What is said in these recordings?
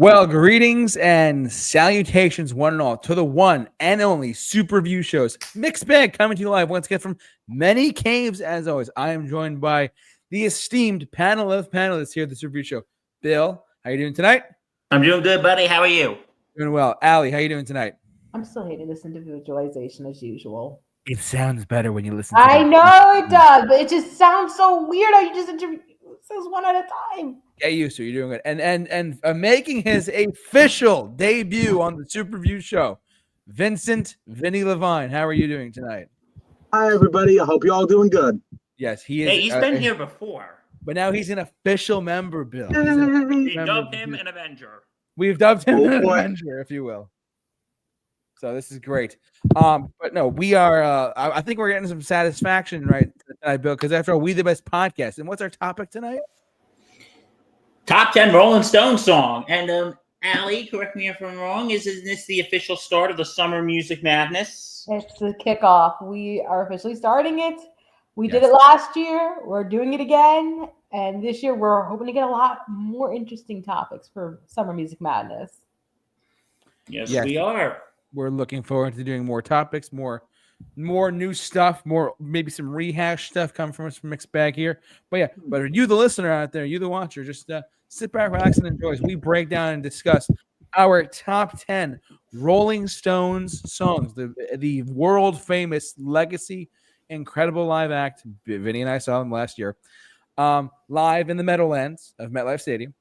Well, greetings and salutations, one and all, to the one and only Super Review Shows. Mixed bag coming to you live once again from many caves. As always, I am joined by the esteemed panel of panelists here at the Super Review Show. Bill, how you doing tonight? I'm doing good, buddy. How are you? Doing well. Allie, how you doing tonight? I'm still hating this individualization as usual. It sounds better when you listen to I know it does, but it just sounds so weird how you just says one at a time. Get used to it. You're doing good. And making his official debut on the Super Review Show, Vincent Vinny Levine. How are you doing tonight? Hi, everybody. I hope you're all doing good. Yes, he is. Hey, he's been here before. But now he's an official member, Bill. We dubbed him an Avenger. We've dubbed him an Avenger, if you will. So this is great. But no, we are. I think we're getting some satisfaction right tonight, Bill, because after all, we the best podcast. And what's our topic tonight? Top 10 Rolling Stones song. And Allie, correct me if I'm wrong, isn't this the official start of the Summer Music Madness? It's the kickoff. We are officially starting it. We did it last year. We're doing it again. And this year, we're hoping to get a lot more interesting topics for Summer Music Madness. Yes, we are. We're looking forward to doing more topics, more new stuff, more maybe some rehash stuff coming from us from Mixed Bag here. But yeah, but you, the listener out there, you, the watcher, just sit back, relax, and enjoy as we break down and discuss our top 10 Rolling Stones songs, the world famous legacy, incredible live act. Vinny and I saw them last year, live in the Meadowlands of MetLife Stadium.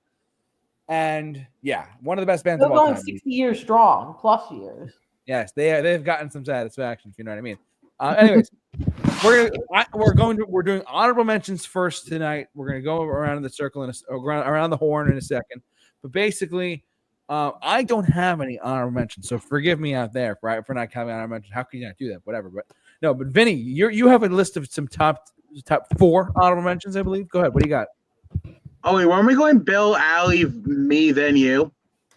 And yeah, one of the best bands of all time. 60 years strong, plus years. Yes, they've gotten some satisfaction, if you know what I mean. Anyways, we're doing honorable mentions first tonight. We're gonna go around in the circle and around the horn in a second. But basically, I don't have any honorable mentions, so forgive me out there for not having honorable mentions. How can you not do that? Whatever. But no, but Vinny, you have a list of some top 4 honorable mentions, I believe. Go ahead. What do you got? Oh, wait, weren't we going Bill, Allie, me, then you?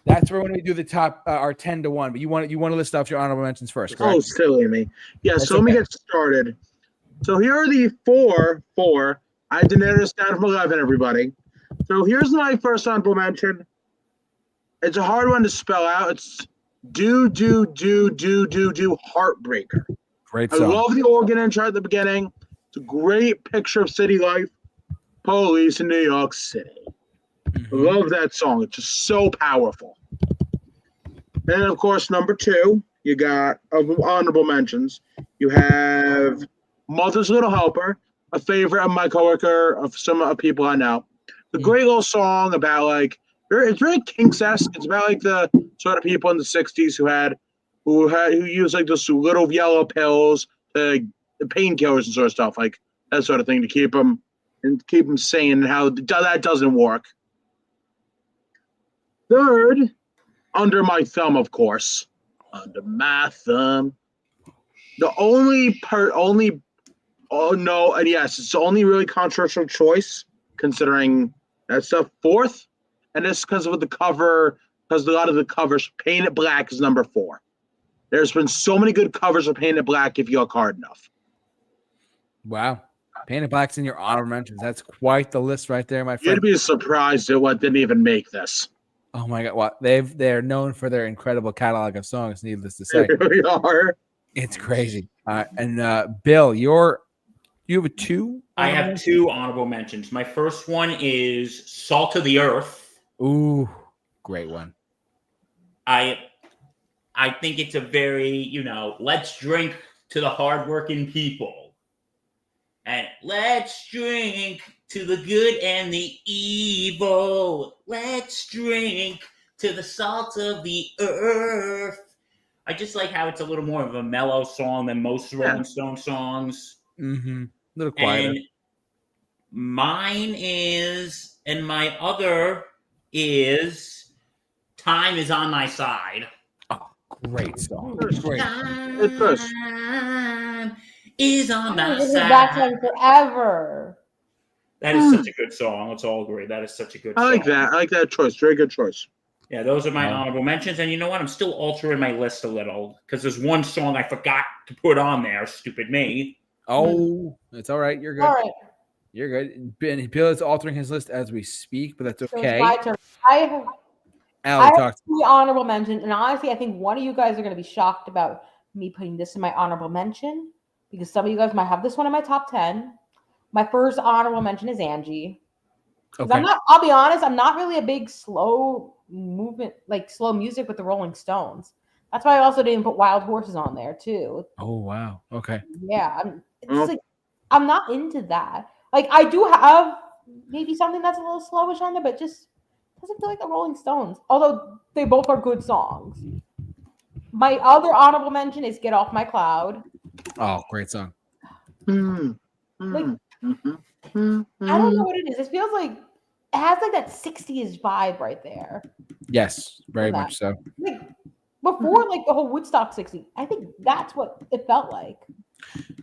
That's where when we do the top our 10 to 1. But you want to list off your honorable mentions first, correct? Oh, silly me. Yeah, so let me get started. So here are the four. I did this down from 11, everybody. So here's my first honorable mention. It's a hard one to spell out. It's Do Heartbreaker. Great I song. love the organ intro at the beginning. It's a great picture of city life. Police in New York City. I love that song. It's just so powerful. And of course, number 2, you got honorable mentions. You have Mother's Little Helper, a favorite of my coworker, of some people I know. The great little song about it's very Kinks-esque. It's about the sort of people in the '60s who used those little yellow pills, the painkillers and sort of stuff, that sort of thing to keep them sane, and how that doesn't work. Third, Under My Thumb, of course. Under My Thumb. The it's the only really controversial choice, considering that stuff. Fourth, and it's because of the cover, because a lot of the covers, Paint It Black is number 4. There's been so many good covers of Paint It Black if you look hard enough. Wow. Paint It Black's in your honorable mentions. That's quite the list right there, my friend. You'd be surprised at what didn't even make this. Oh my God! What they're known for their incredible catalog of songs. Needless to say, They really are. It's crazy. And Bill, you have a 2? I have 2 honorable mentions. My first one is Salt of the Earth. Ooh, great one. I think it's a very, let's drink to the hardworking people. And let's drink to the good and the evil. Let's drink to the salt of the earth. I just like how it's a little more of a mellow song than most Rolling Stone songs. Mm-hmm. A little quieter. And mine is, and my other is, Time Is on My Side. Oh, great song. Great. Time It's is on I'm my gonna side. back time forever. That is such a good song. Let's all agree. That is such a good song. I like that. I like that choice. Very good choice. Yeah, those are my honorable mentions. And you know what? I'm still altering my list a little because there's one song I forgot to put on there. Stupid me. Oh, it's all right. You're good. All right. You're good. Bill is altering his list as we speak, but that's So okay. it's my turn. Allie, I have talk. 3 honorable mentions, and honestly, I think one of you guys are going to be shocked about me putting this in my honorable mention because some of you guys might have this one in my top 10. My first honorable mention is Angie. Because Okay. I'll be honest, I'm not really a big slow movement, like slow music with the Rolling Stones. That's why I also didn't put Wild Horses on there too. Oh wow. Okay. Yeah, I'm not into that. Like I do have maybe something that's a little slowish on there, but just doesn't feel like the Rolling Stones. Although they both are good songs. My other honorable mention is "Get Off My Cloud." Oh, great song. Like I don't know what it is. It feels like it has like that 60s vibe right there. Yes, very that. much so. Like before, like the whole Woodstock 60, I think that's what it felt like.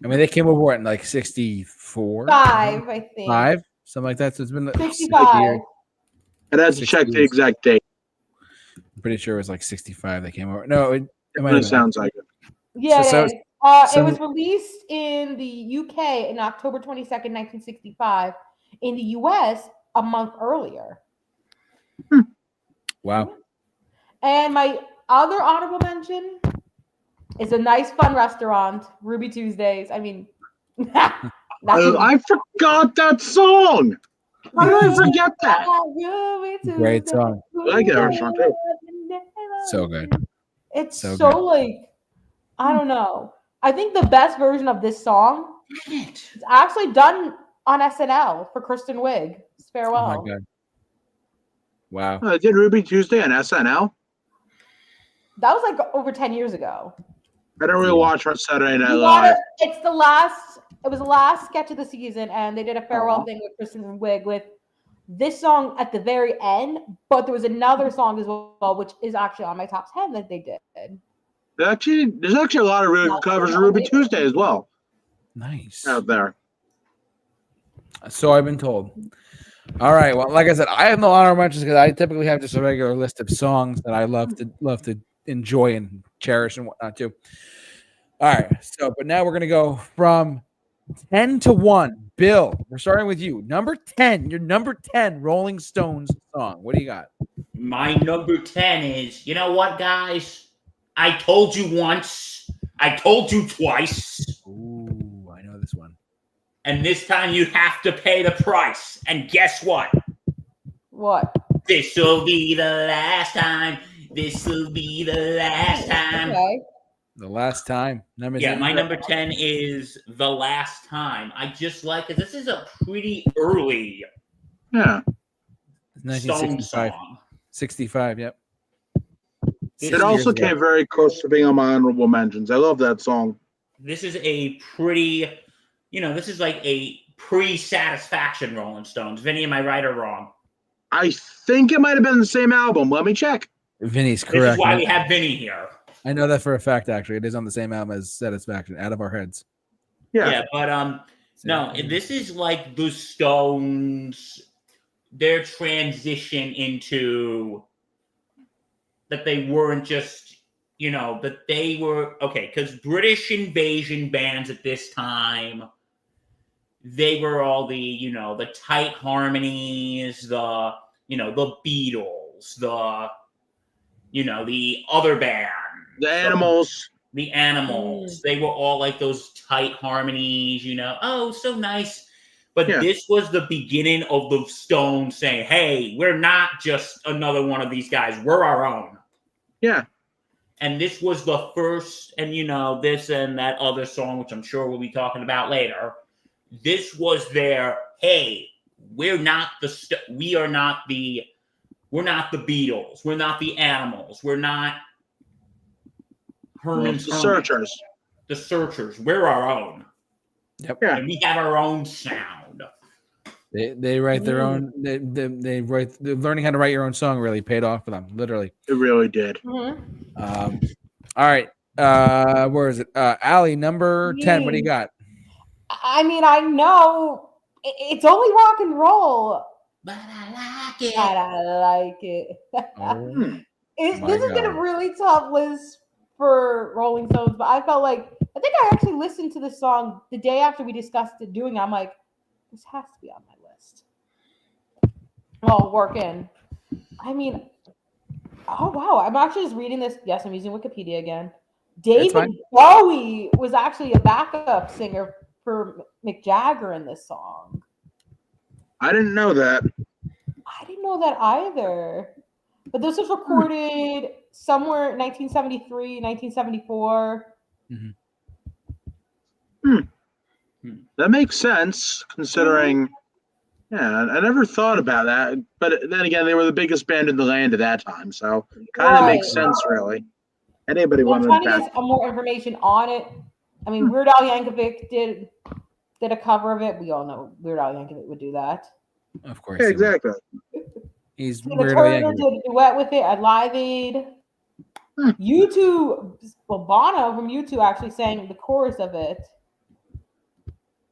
I mean, they came over in like 64, 5, I think. 5, something like that. So it's been like 65. years. I'd have to check the exact date. I'm pretty sure it was like 65 they came over. No, it might It have been. sounds like it. Yeah, So- it is. It was released in the UK in October 22nd, 1965. In the US, a month earlier. Wow. And my other honorable mention is a nice, fun restaurant, Ruby Tuesdays. I mean, I forgot that song. How did I forget that? Great song. I like that restaurant too. So good. It's So so good. like, I don't know. I think the best version of this song is actually done on SNL for Kristen Wiig. Farewell. Oh my god. Wow. Did Ruby Tuesday on SNL? That was like over 10 years ago. I don't really watch Saturday Night You Live. It's the last. It was the last sketch of the season, and they did a farewell Aw. thing with Kristen Wiig with this song at the very end. But there was another song as well, which is actually on my top 10 that they did. There's actually a lot of really good covers of Ruby Tuesday as well Nice. out there. So I've been told. All right. Well, like I said, I have no honorable mentions because I typically have just a regular list of songs that I love to enjoy and cherish and whatnot too. All right. So, but now we're gonna go from 10 to 1. Bill, we're starting with you. Number 10. Your number 10 Rolling Stones song. What do you got? My number 10 is, you know what, guys? I told you once. I told you twice. Ooh, I know this one. And this time you have to pay the price. And guess what? What? This'll be the last time. This'll be the last time. Okay. The last time. My number 10 is The Last Time. I just like it. This is a pretty early Yeah. Stone 1965. song. 65, yep. It also came very close to being on my honorable mentions. I love that song. This is a pretty, this is like a pre-Satisfaction Rolling Stones. Vinny, am I right or wrong? I think it might have been the same album. Let me check. Vinny's This correct. is why we have Vinny here. I know that for a fact, actually. It is on the same album as Satisfaction, Out of Our Heads. Yeah, but no, this is like the Stones, their transition into that they weren't just, that they were, okay, because British invasion bands at this time, they were all the, the tight harmonies, the Beatles, the other bands. The Animals. The Animals. They were all like those tight harmonies, oh, so nice. But this was the beginning of the Stones saying, hey, we're not just another one of these guys. We're our own. Yeah. And this was the first, and this and that other song, which I'm sure we'll be talking about later. This was their, hey, we're not the Beatles. We're not the Animals. We're not Herman's The Searchers. The Searchers. We're our own. Yep. Yeah. And we have our own sound. They write their own. They write. Learning how to write your own song really paid off for them. Literally. It really did. Mm-hmm. All right. Where is it? Allie, number 10. What do you got? I mean, I know it's only rock and roll, But I like it. but I like it. Oh, This has been a really tough list for Rolling Stones, but I felt like I think I actually listened to this song the day after we discussed it doing it. I'm like, this has to be on my list. Well, work in. I mean, Oh wow! I'm actually just reading this. Yes, I'm using Wikipedia again. That's David fine. Bowie was actually a backup singer for Mick Jagger in this song. I didn't know that. I didn't know that either. But this was recorded somewhere 1973, 1974. That makes sense considering. Yeah, I never thought about that. But then again, they were the biggest band in the land at that time, so kind of makes sense, really. Anybody I'm wanted trying to back? get some more information on it. I mean, Weird Al Yankovic did a cover of it. We all know Weird Al Yankovic would do that. Of course. Yeah, he would. exactly. He's Tina Weird Al Turner Yankovic. did a duet with it at Live Aid. U2, well, Bono from U2 actually sang the chorus of it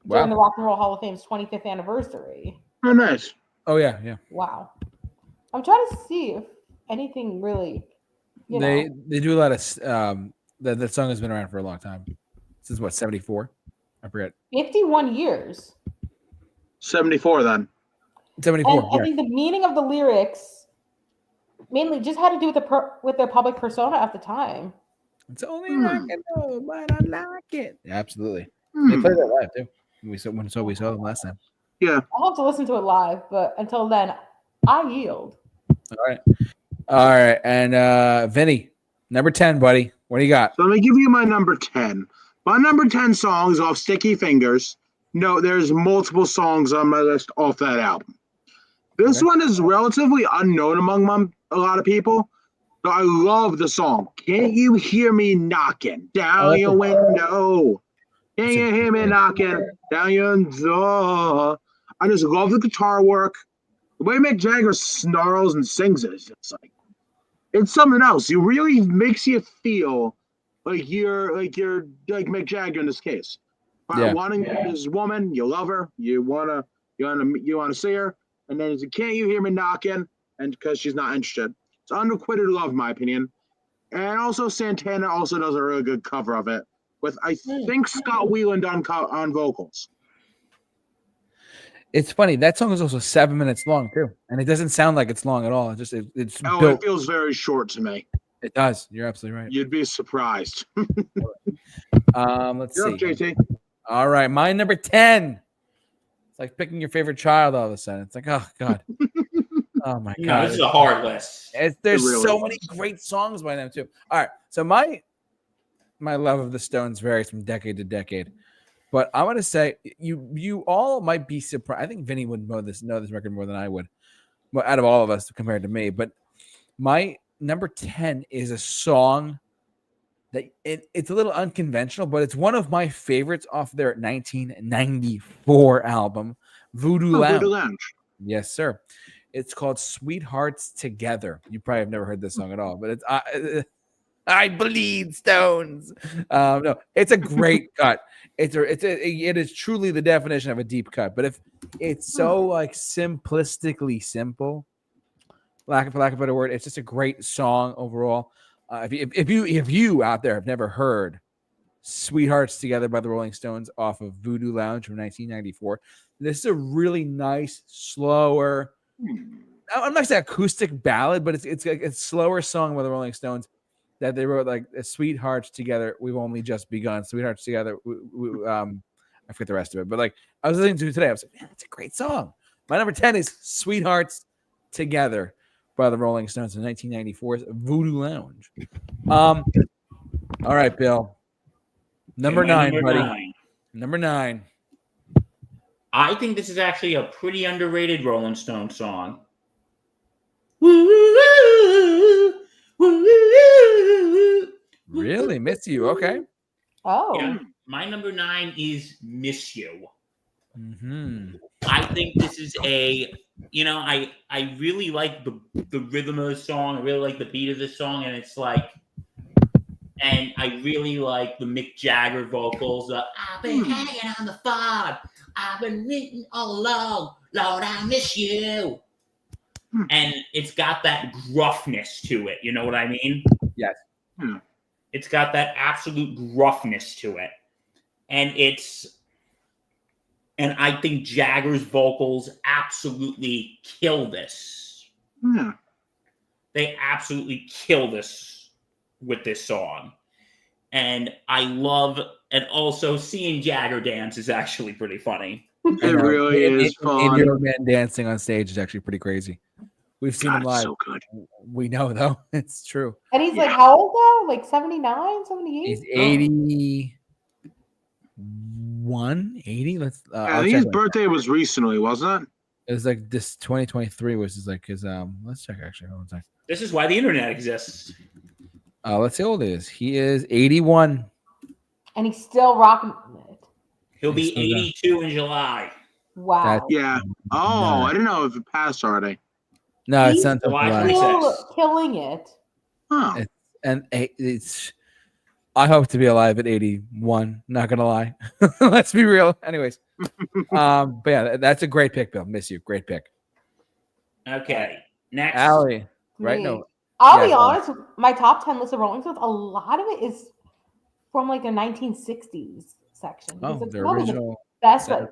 during the Rock and Roll Hall of Fame's 25th anniversary. Oh, nice. Oh yeah. Wow. I'm trying to see if anything really, They do a lot of that song has been around for a long time. Since what, 74? I forget. 51 years. 74 then. 74. And I think the meaning of the lyrics mainly just had to do with their public persona at the time. It's only rock and roll, but I like it. Yeah, absolutely. They played that live too. We saw them last time. Yeah. I'll have to listen to it live, but until then, I yield. All right. And Vinny, number 10, buddy. What do you got? So let me give you my number 10. My number 10 song is off Sticky Fingers. No, there's multiple songs on my list off that album. This one is relatively unknown among a lot of people. So I love the song. Can't you hear me knocking down your window? Can't you hear me knocking down your door? I just love the guitar work. The way Mick Jagger snarls and sings it is just like, it's something else. It really makes you feel like you're like Mick Jagger in this case. Wanting this woman, you love her, you wanna see her, and then it's, can't you hear me knocking? And because she's not interested. It's unrequited love, in my opinion. And also Santana also does a really good cover of it with I think Scott Weiland on vocals. It's funny. That song is also 7 minutes long too, and it doesn't sound like it's long at all. It's built. It feels very short to me. It does. You're absolutely right. You'd be surprised. Let's see. Up, JT. All right, my number 10. It's like picking your favorite child all of a sudden. It's like, oh god, oh my god. No, this is a hard list. There's really so many great songs by them too. All right, so my love of the Stones varies from decade to decade. But I want to say you all might be surprised. I think Vinny would know this record more than I would, out of all of us compared to me. But my number 10 is a song that it's a little unconventional, but it's one of my favorites off their 1994 album, Voodoo Lounge. Voodoo Lounge. Yes, sir. It's called Sweethearts Together. You probably have never heard this song at all, but it's I bleed stones. No, it's a great cut. It is truly the definition of a deep cut. But if it's so like simplistically simple, for lack of a better word, it's just a great song overall. If you out there have never heard "Sweethearts Together" by the Rolling Stones off of Voodoo Lounge from 1994, this is a really nice, slower. I'm not gonna say acoustic ballad, but it's like a slower song by the Rolling Stones that they wrote, like "Sweethearts Together, We've Only Just Begun." Sweethearts Together, I forget the rest of it, but like I was listening to it today, I was like, man, that's a great song. My number 10 is "Sweethearts Together" by the Rolling Stones in 1994's Voodoo Lounge. All right, Bill. Number 9, buddy. Number 9. I think this is actually a pretty underrated Rolling Stone song. Really? Miss You. Okay. Oh. Yeah, my number 9 is Miss You. Mm-hmm. I think this is I really like the rhythm of the song. I really like the beat of the song, and it's like, and I really like the Mick Jagger vocals. I've been hanging on the farm. I've been waiting all along. Lord, I miss you. And it's got that gruffness to it. You know what I mean? Yes. It's got that absolute gruffness to it. And I think Jagger's vocals absolutely kill this. Yeah. They absolutely kill this with this song. And I love, and also seeing Jagger dance is actually pretty funny. It really is fun. Your man dancing on stage is actually pretty crazy. We've seen him live. So good. We know, though. It's true. And he's like, how old though? Like 79, 78? He's 81, 80? Let's. I think his birthday was recently, wasn't it? It was like this 2023 was his let's check actually. Hold on a second. This is why the internet exists. Let's see how old he is. He is 81. And he's still rocking it. He'll be 82 in July. Wow. Yeah. Oh, I didn't know if it passed already. No, it's He's not until July July. 26th. Still killing it. Huh. It's. I hope to be alive at 81. Not gonna lie. Let's be real. Anyways, but yeah, that's a great pick, Bill. Miss you. Great pick. Okay. Next. Allie, right? Me. No. I'll be Yeah, honest, my top 10 list of Rolling Stones, a lot of it is from like the 1960s section. Oh, It's the probably original. best, set.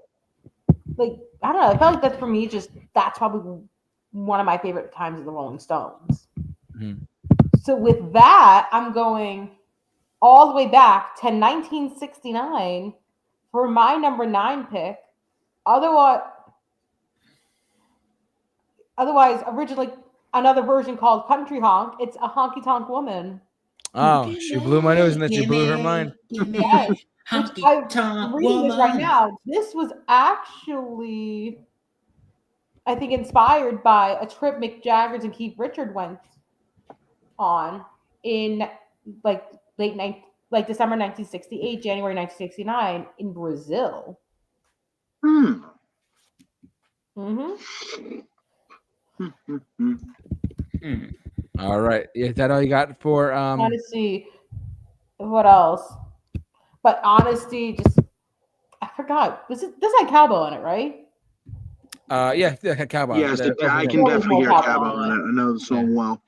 like, I don't know. I felt like that's for me, that's probably one of my favorite times of the Rolling Stones. Mhm. So with that, I'm going all the way back to 1969 for my number 9 pick. Otherwise, originally another version called Country Honk. It's a honky tonk woman. Oh, she blew my nose and then she blew her mind. Yes, which I'm reading this right now. This was actually, I think, inspired by a trip Mick Jagger and Keith Richards went on in December 1968, January 1969 in Brazil. All right. Is that all you got for Trying to see what else. But honesty, I forgot. This had cowbell in it, right? Yeah, cowboy. Yes, I can definitely hear cowbell in it. I know the song well.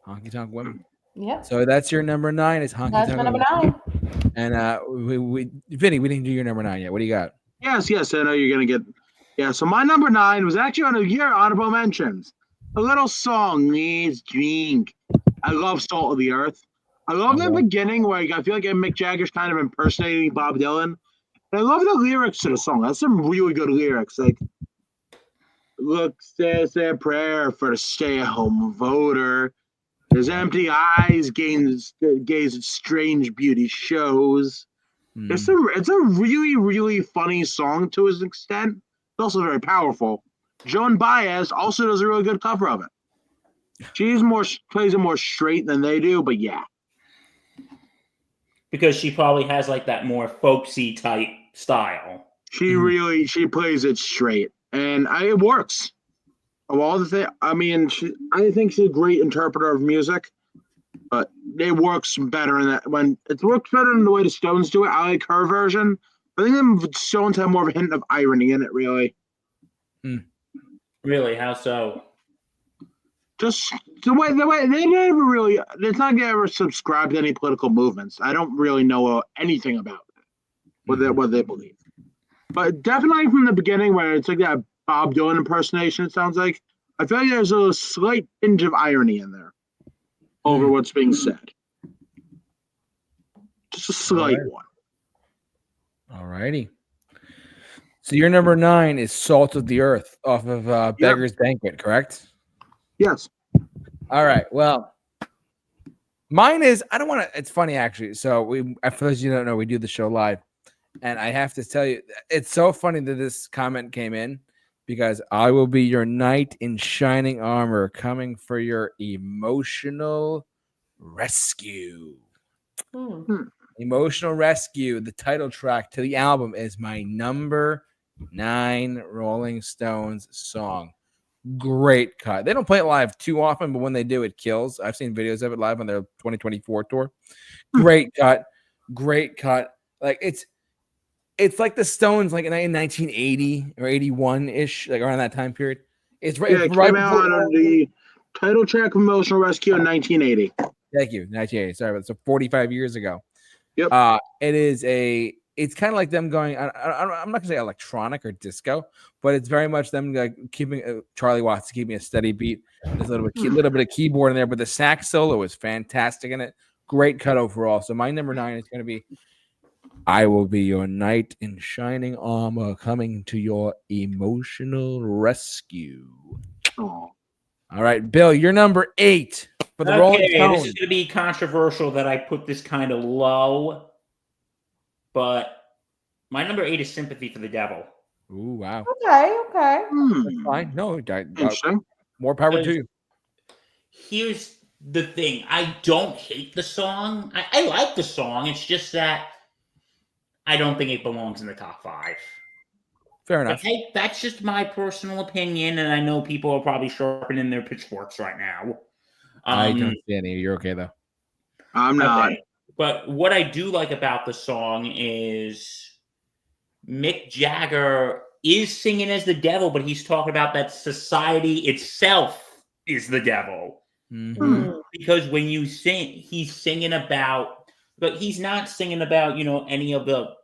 Honky Tonk Women. Yeah. So that's your number 9 is Honky That's Tonk my number Women. 9. And Vinny, we didn't do your number 9 yet. What do you got? Yes, I know you're gonna get. Yeah, so my number 9 was actually on your honorable mentions. A little song, Let's Drink. I love Salt of the Earth. I love the beginning where I feel like Mick Jagger's kind of impersonating Bob Dylan. And I love the lyrics to the song. That's some really good lyrics. Like, look, says their prayer for the stay-at-home voter. His empty eyes gaze at strange beauty shows. It's a really, really funny song to an extent. It's also very powerful. Joan Baez also does a really good cover of it. She's plays it more straight than they do, but yeah. Because she probably has like that more folksy type style. She plays it straight, and it works. Of all the things, I mean, I think she's a great interpreter of music, but it works better in that it works better in the way the Stones do it. I like her version. I think the Stones have more of a hint of irony in it, really. Really? How so? Just the way they never really. It's not gonna ever subscribe to any political movements. I don't really know anything about it, what they believe. But definitely from the beginning, where it's like that Bob Dylan impersonation, it sounds like. I feel like there's a slight tinge of irony in there over what's being said. Just a slight one. All righty. So your number 9 is Salt of the Earth off of Beggar's Banquet, correct? Yes. All right. Well, mine is, I don't want to, it's funny actually. So for those of you who don't know, we do the show live. And I have to tell you, it's so funny that this comment came in because I will be your knight in shining armor coming for your emotional rescue. Emotional Rescue, the title track to the album, is my number 9 Rolling Stones song. Great cut. They don't play it live too often, but when they do, it kills. I've seen videos of it live on their 2024 tour. Great cut. Like it's like the Stones, like in 1980 or 81-ish, like around that time period. It came out on the title track of Emotional Rescue in 1980. Thank you, 1980. Sorry, but so 45 years ago. Yep. It it's kind of like them going. I'm not gonna say electronic or disco, but it's very much them like keeping Charlie Watts keeping a steady beat. There's a little bit of keyboard in there, but the sax solo is fantastic in it. Great cut overall. So my number 9 is going to be "I Will Be Your Knight in Shining Armor, coming to your emotional rescue." Oh. All right, Bill, you're number 8 for the Rolling Okay, Stones. this is going to be controversial that I put this kind of low, but my number 8 is "Sympathy for the Devil." Ooh, wow. Okay. That's fine. No, Interesting. more power to you. Here's the thing. I don't hate the song. I like the song. It's just that I don't think it belongs in the top 5. Fair enough. Hey, that's just my personal opinion, and I know people are probably sharpening their pitchforks right now. I don't see any. You're okay, though. I'm not. Okay. But what I do like about the song is Mick Jagger is singing as the devil, but he's talking about that society itself is the devil. Mhm. Because when you sing, he's singing about, but he's not singing about, any of the,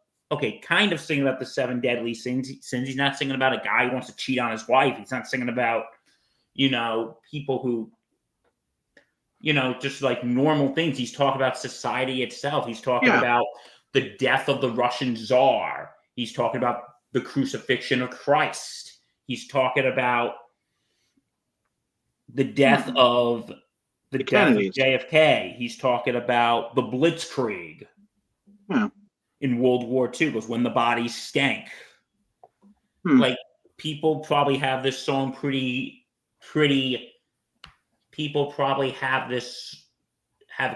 kind of singing about the 7 deadly sins. He's not singing about a guy who wants to cheat on his wife. He's not singing about, people who, just like normal things. He's talking about society itself. He's talking about the death of the Russian Tsar. He's talking about the crucifixion of Christ. He's talking about the death of the death Kennedys. of JFK. He's talking about the Blitzkrieg in World War II. Goes when the bodies stank. Like people probably have this song pretty. People probably have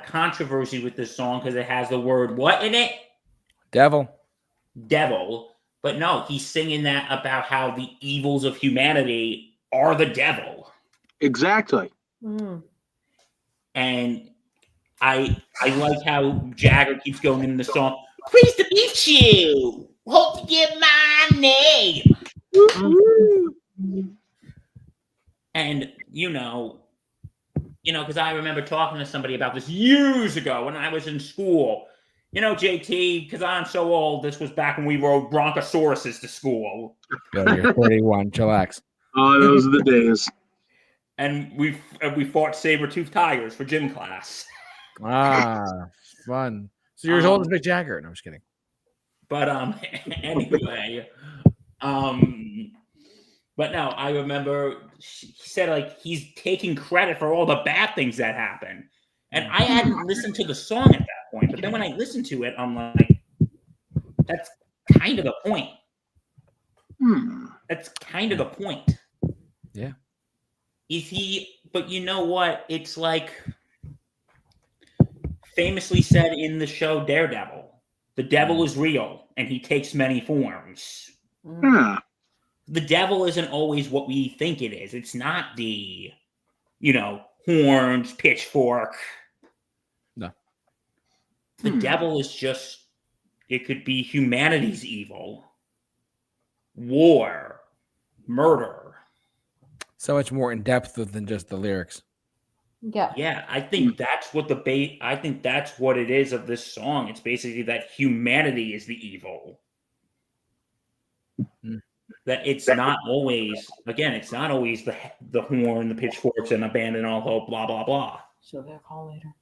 controversy with this song because it has the word what in it? Devil. But no, he's singing that about how the evils of humanity are the devil. Exactly. And I like how Jagger keeps going in the song. Pleased to meet you. Hope to get my name. And because I remember talking to somebody about this years ago when I was in school. JT, because I'm so old, this was back when we rode brontosauruses to school. Bill, you're 41. Chillax. Oh, those are the days. And we fought saber-tooth tigers for gym class. Fun. So you're as old as Mick Jagger. No, I'm just kidding. But anyway, but no, I remember he said like he's taking credit for all the bad things that happened, and I hadn't listened to the song at that point. But then when I listened to it, I'm like, that's kind of the point. That's kind of the point. Yeah. But you know what? It's like famously said in the show Daredevil, the devil is real and he takes many forms. The devil isn't always what we think it is. It's not the, horns, pitchfork. No. The devil is just, it could be humanity's evil, war, murder. So much more in depth than just the lyrics. Yeah. I think that's what I think that's what it is of this song. It's basically that humanity is the evil. That it's not always the horn, the pitchforks, and abandon all hope, blah, blah, blah. So they'll call later.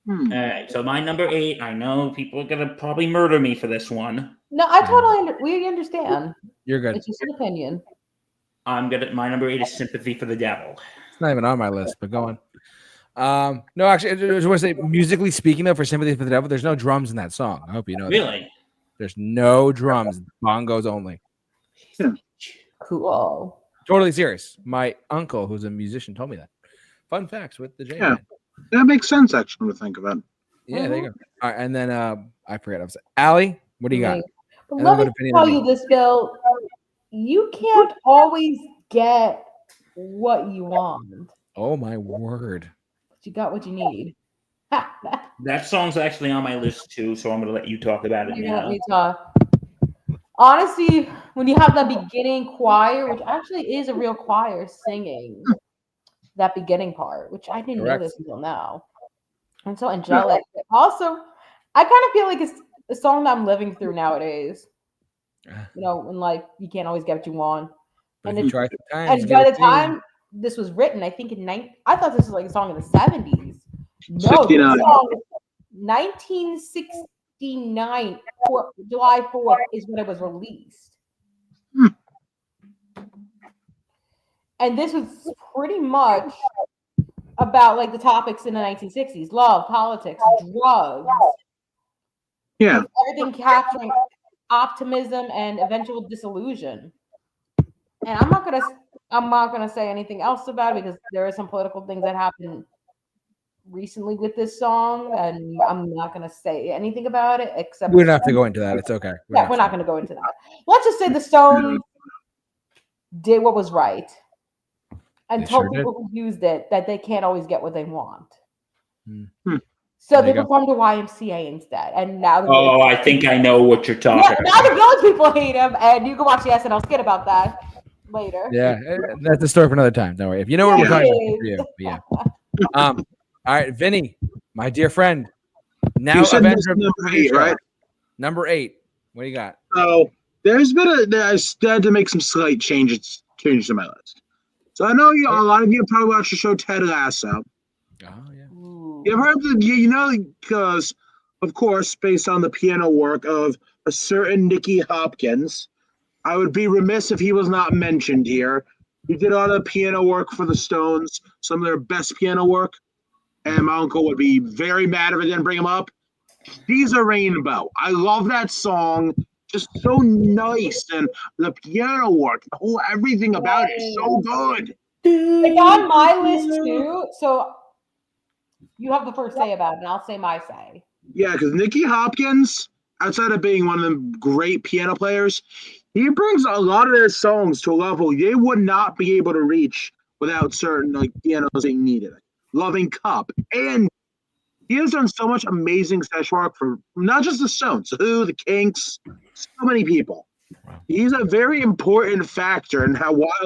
All right, so my number 8, I know people are going to probably murder me for this one. No, I totally we understand. You're good. It's just an opinion. My number 8 is Sympathy for the Devil. It's not even on my list, but go on. No, actually, I just want to say, musically speaking, though, for Sympathy for the Devil, there's no drums in that song. I hope you know that. Really? There's no drums. Bongos only. Cool. Totally serious. My uncle, who's a musician, told me that. Fun facts with the J. Yeah. That makes sense, actually, to think about. Yeah, there you go. All right, and then I forget. I was Allie, what do you got? But let me tell you this, Bill. You can't always get what you want. Oh my word! But you got what you need. That song's actually on my list too, so I'm going to let you talk about it now. Let me talk. Honestly, when you have that beginning choir, which actually is a real choir singing that beginning part, which I didn't know this until now, and so angelic. Also, I kind of feel like it's the song that I'm living through nowadays. When like you can't always get what you want. But And if you try sometimes, and you by get the a thing. time this was written, I think I thought this was like a song in the 70s. No, 69. this song 1969, July 4th is when it was released. And this was pretty much about like the topics in the 1960s: love, politics, drugs. Yeah. With everything capturing optimism and eventual disillusion. And I'm not gonna say anything else about it because there are some political things that happened recently with this song, and I'm not gonna say anything about it except We don't have to go into that. It's okay. we're not gonna go into that. Let's just say the Stones did what was right and They told sure did. people who used it that they can't always get what they want. Hmm. So There they you go. performed the YMCA instead, and now the Oh, I think I know what you're talking now about. the village people hate him, and you can watch the SNL skit about that later. Yeah, that's a story for another time. Don't worry. If you know what we're Yeah, talking it about, for you. But yeah. All right, Vinny, my dear friend. Now You said Avenger this of the number Review 8, Show. right? Number 8. What do you got? So there's been I had to make some slight changes to my list. So I know a lot of you probably watched the show Ted Lasso. Oh yeah. Ooh. You ever heard because of course, based on the piano work of a certain Nicky Hopkins, I would be remiss if he was not mentioned here. He did all the piano work for the Stones, some of their best piano work, and my uncle would be very mad if I didn't bring him up. She's a Rainbow. I love that song. Just so nice, and the piano work, the whole everything about it is so good. It's on my list too. So you have the first say about it, and I'll say my say. Yeah, because Nicky Hopkins, outside of being one of the great piano players, he brings a lot of their songs to a level they would not be able to reach without certain pianos being needed. Loving Cup, and he has done so much amazing session work for not just the Stones, Who, the Kinks, so many people. He's a very important factor in why a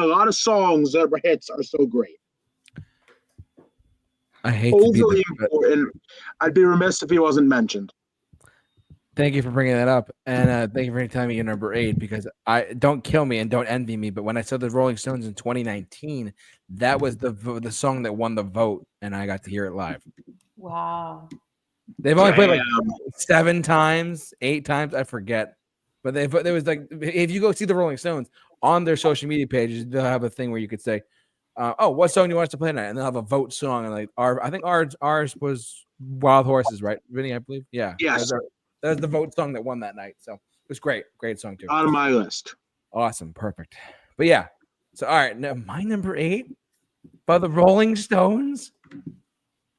lot of songs that were hits are so great. I hate to be Overly the, important. I'd be remiss if he wasn't mentioned. Thank you for bringing that up, and thank you for telling me you're number 8 because I don't kill me and don't envy me. But when I saw the Rolling Stones in 2019, that was the song that won the vote, and I got to hear it live. Wow. They've only played like Damn. 7 times, 8 times, I forget. But there was like, if you go see the Rolling Stones on their social media pages, they'll have a thing where you could say, "Oh, what song do you want us to play tonight?" And they'll have a vote song, and like I think ours was Wild Horses, right, Vinny? I believe, yeah. Yes. That was the vote song that won that night. So it was great song too. On my list. Awesome, perfect. But yeah, so all right, now my number 8 by the Rolling Stones.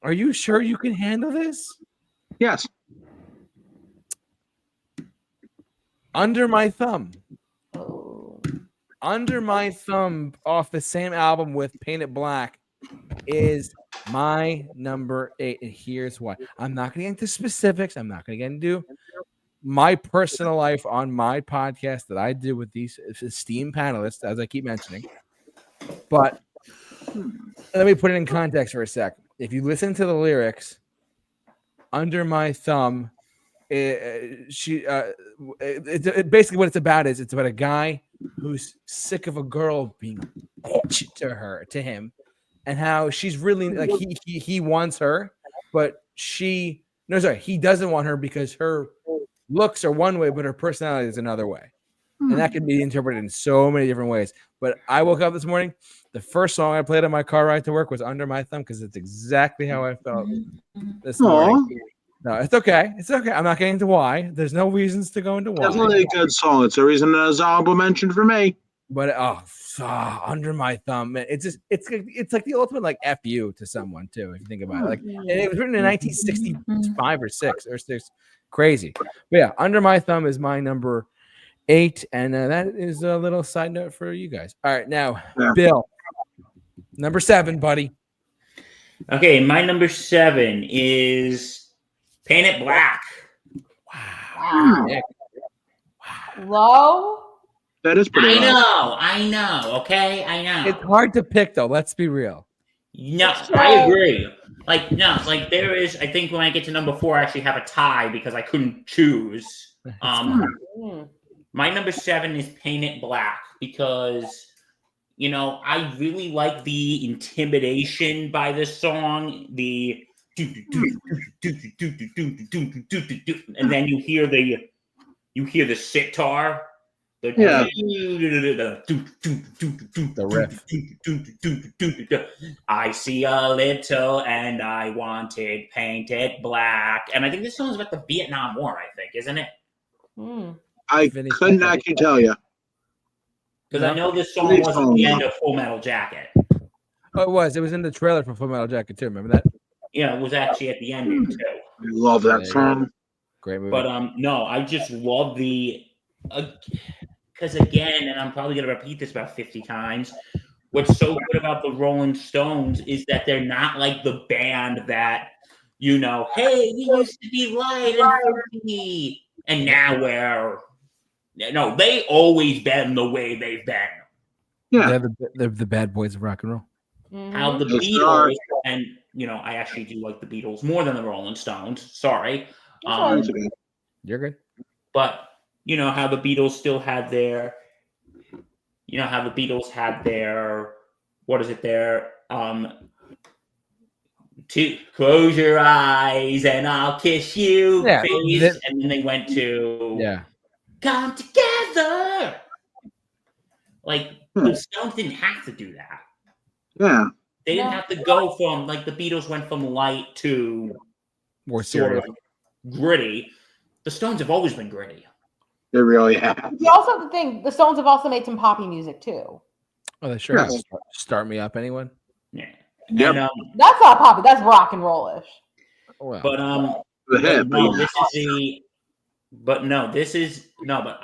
Are you sure you can handle this? Yes. Under My Thumb. Oh. Under My Thumb off the same album with Paint It Black is my number 8. And here's why. I'm not going to get into specifics. I'm not going to get into my personal life on my podcast that I do with these esteemed panelists, as I keep mentioning. But let me put it in context for a sec. If you listen to the lyrics, Under My Thumb, basically what it's about is it's about a guy who's sick of a girl being bitch to him, and how she's really like he wants her, but he doesn't want her because her looks are one way, but her personality is another way, and that can be interpreted in so many different ways. But I woke up this morning, the first song I played on my car ride to work was Under My Thumb because it's exactly how I felt this morning. No, it's okay. It's okay. I'm not getting into why. There's no reasons to go into why. Definitely a good song. It's a reason it's honorable mention for me. But Under My Thumb, man, it's like the ultimate like F you to someone too, if you think about it. Like, and it was written in 1965 or 6. Crazy. But yeah, Under My Thumb is my number 8, and that is a little side note for you guys. All right, now Bill, number 7, buddy. Okay, my number 7 is Paint It Black. Wow. Low. That is pretty low. I know. Okay, I know. It's hard to pick though. Let's be real. No, I agree. Like, no, like there is, I think when I get to number 4, I actually have a tie because I couldn't choose. My number 7 is Paint It Black because, you know, I really like the intimidation by this song. The and then you hear the sitar. The riff. I see a little and I want it painted black. And I think this song's about the Vietnam War, I think, isn't it? I couldn't actually tell you. Because I know this song wasn't the end of Full Metal Jacket. Oh, it was. It was in the trailer for Full Metal Jacket too. Remember that? Yeah, it was actually at the ending too. I love that song. Great movie. But no, I just love the because again, and I'm probably gonna repeat this about 50 times. What's so good about the Rolling Stones is that they're not like the band that, you know, hey, we used to be light and funky, and now we're no, they always been the way they've been. Yeah, they're the bad boys of rock and roll. How the Beatles, and you know, I actually do like the Beatles more than the Rolling Stones. Sorry. You're good. But you know how the Beatles still had their, what is it there? To close your eyes and I'll kiss you, face, and then they went to come together. Like the Stones didn't have to do that. Yeah, they didn't have to go from like the Beatles went from light to more sort serious, of gritty. The Stones have always been gritty. They really have. You also have to think the Stones have also made some poppy music too. Oh, they sure have. Start Me Up, anyone? Yeah. Yep. And, that's not poppy. That's rock and rollish. Well, but but I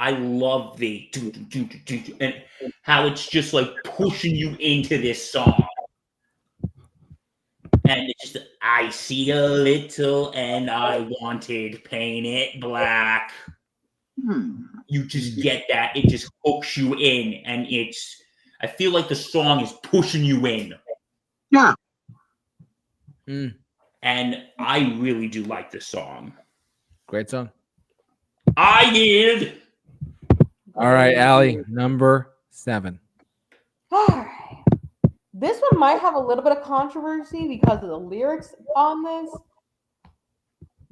love the and how it's just like pushing you into this song. And it's just, I see a little and I wanted paint it black. You just get that. It just hooks you in. And I feel like the song is pushing you in. Yeah. And I really do like this song. Great song. I did. All right, Allie, number 7. All right. This one might have a little bit of controversy because of the lyrics on this.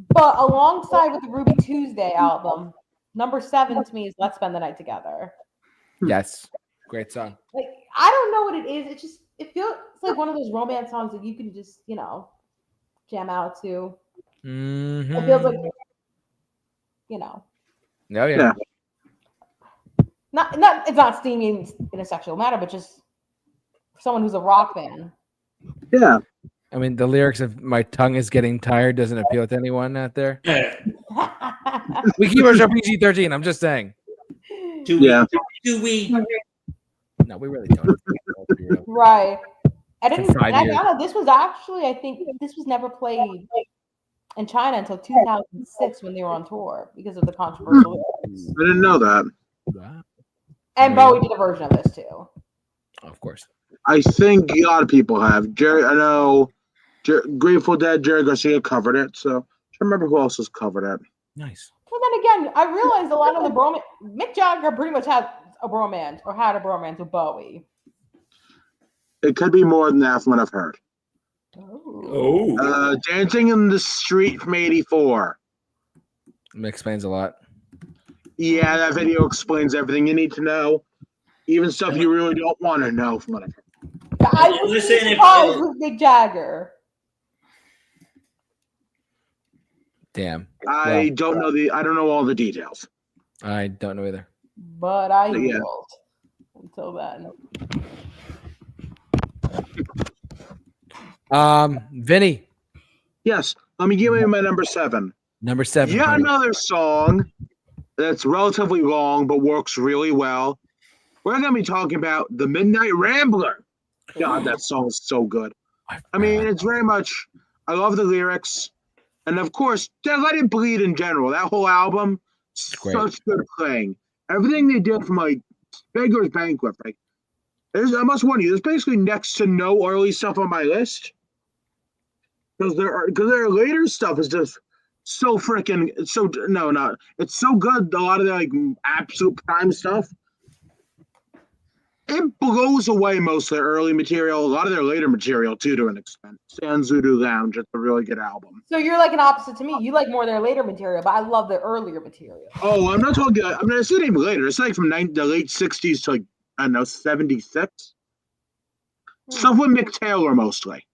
But alongside with the Ruby Tuesday album, number 7 to me is Let's Spend the Night Together. Yes. Great song. Like, I don't know what it is. It feels like one of those romance songs that you can just, jam out to. Mm-hmm. It feels like, Oh, yeah. It's not steamy in a sexual matter, but just for someone who's a rock fan. Yeah. I mean, the lyrics of "My tongue is getting tired" doesn't appeal to anyone out there. We keep our show PG-13. I'm just saying. Do we? No, we really don't. Right. I didn't. This was actually, I think, this was never played in China until 2006 when they were on tour because of the controversial lyrics. I didn't know that. Wow. And Bowie did a version of this too. Of course. I think a lot of people have. I know Grateful Dead, Jerry Garcia covered it. So I don't remember who else has covered it. Nice. Well, then again, I realized a lot of the bromance. Mick Jagger pretty much had a bromance with Bowie. It could be more than that from what I've heard. Oh. Dancing in the Street from '84. It explains a lot. Yeah, that video explains everything you need to know. Even stuff you really don't want to know from what I've heard. I was surprised with Mick Jagger. Damn. I don't know all the details. I don't know either. But I yield until then. Vinny. Yes. Let me give you my number 7. Number 7. Yeah, another song that's relatively long but works really well. We're going to be talking about The Midnight Rambler. God, that song is so good. I mean, it's very much, I love the lyrics. And of course, Let It Bleed in general. That whole album, such good playing. Everything they did from like Beggar's Banquet. Like, I must warn you, there's basically next to no early stuff on my list. because their later stuff is just so freaking so no not it's so good. A lot of their like absolute prime stuff. It blows away most of their early material, a lot of their later material too, to an extent. Sanzudu Lounge, it's a really good album. So you're like an opposite to me. You like more their later material, but I love their earlier material. Oh, I'm not talking. I mean, I said even later. It's like from the late '60s to like I don't know '76. Stuff with Mick Taylor mostly.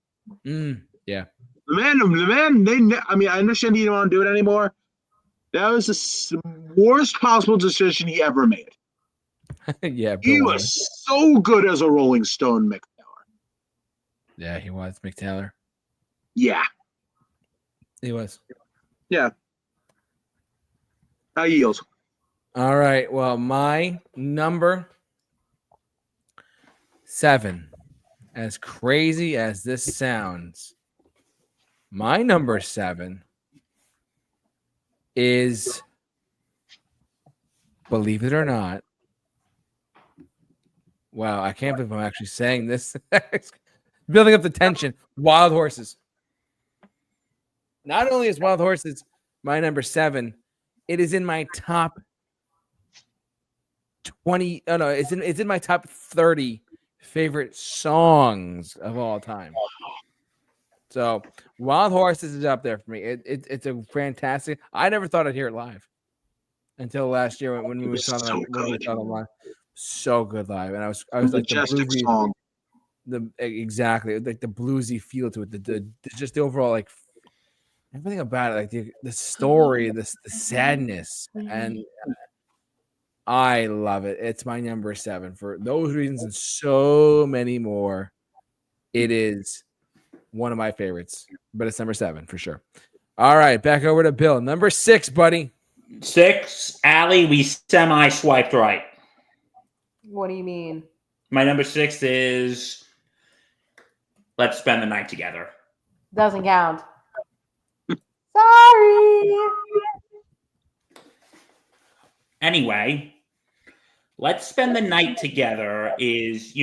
Yeah. The man. I mean, I understand he didn't want to do it anymore. That was the worst possible decision he ever made. Yeah. He was so good as a Rolling Stone, Mick Taylor. Yeah, he was Mick Taylor. Yeah. He was. Yeah. I yield. All right. Well, my number 7, as crazy as this sounds, my number 7 is, believe it or not, wow, I can't believe I'm actually saying this. Building up the tension. Wild Horses. Not only is Wild Horses my number 7, it is in my top 20. Oh no, it's in my top 30 favorite songs of all time. So Wild Horses is up there for me. It's a fantastic. I never thought I'd hear it live until last year when we saw them live. So good live, and I was like the bluesy song. Exactly like the bluesy feel to it. The just the overall like everything about it, like the story, the sadness, and I love it. It's my number 7 for those reasons and so many more. It is one of my favorites, but it's number 7 for sure. All right, back over to Bill. Number 6, buddy. 6, Allie, we semi-swiped right. What do you mean? My number 6 is Let's Spend the Night Together. Doesn't count. Sorry. Anyway, Let's Spend the Night Together is,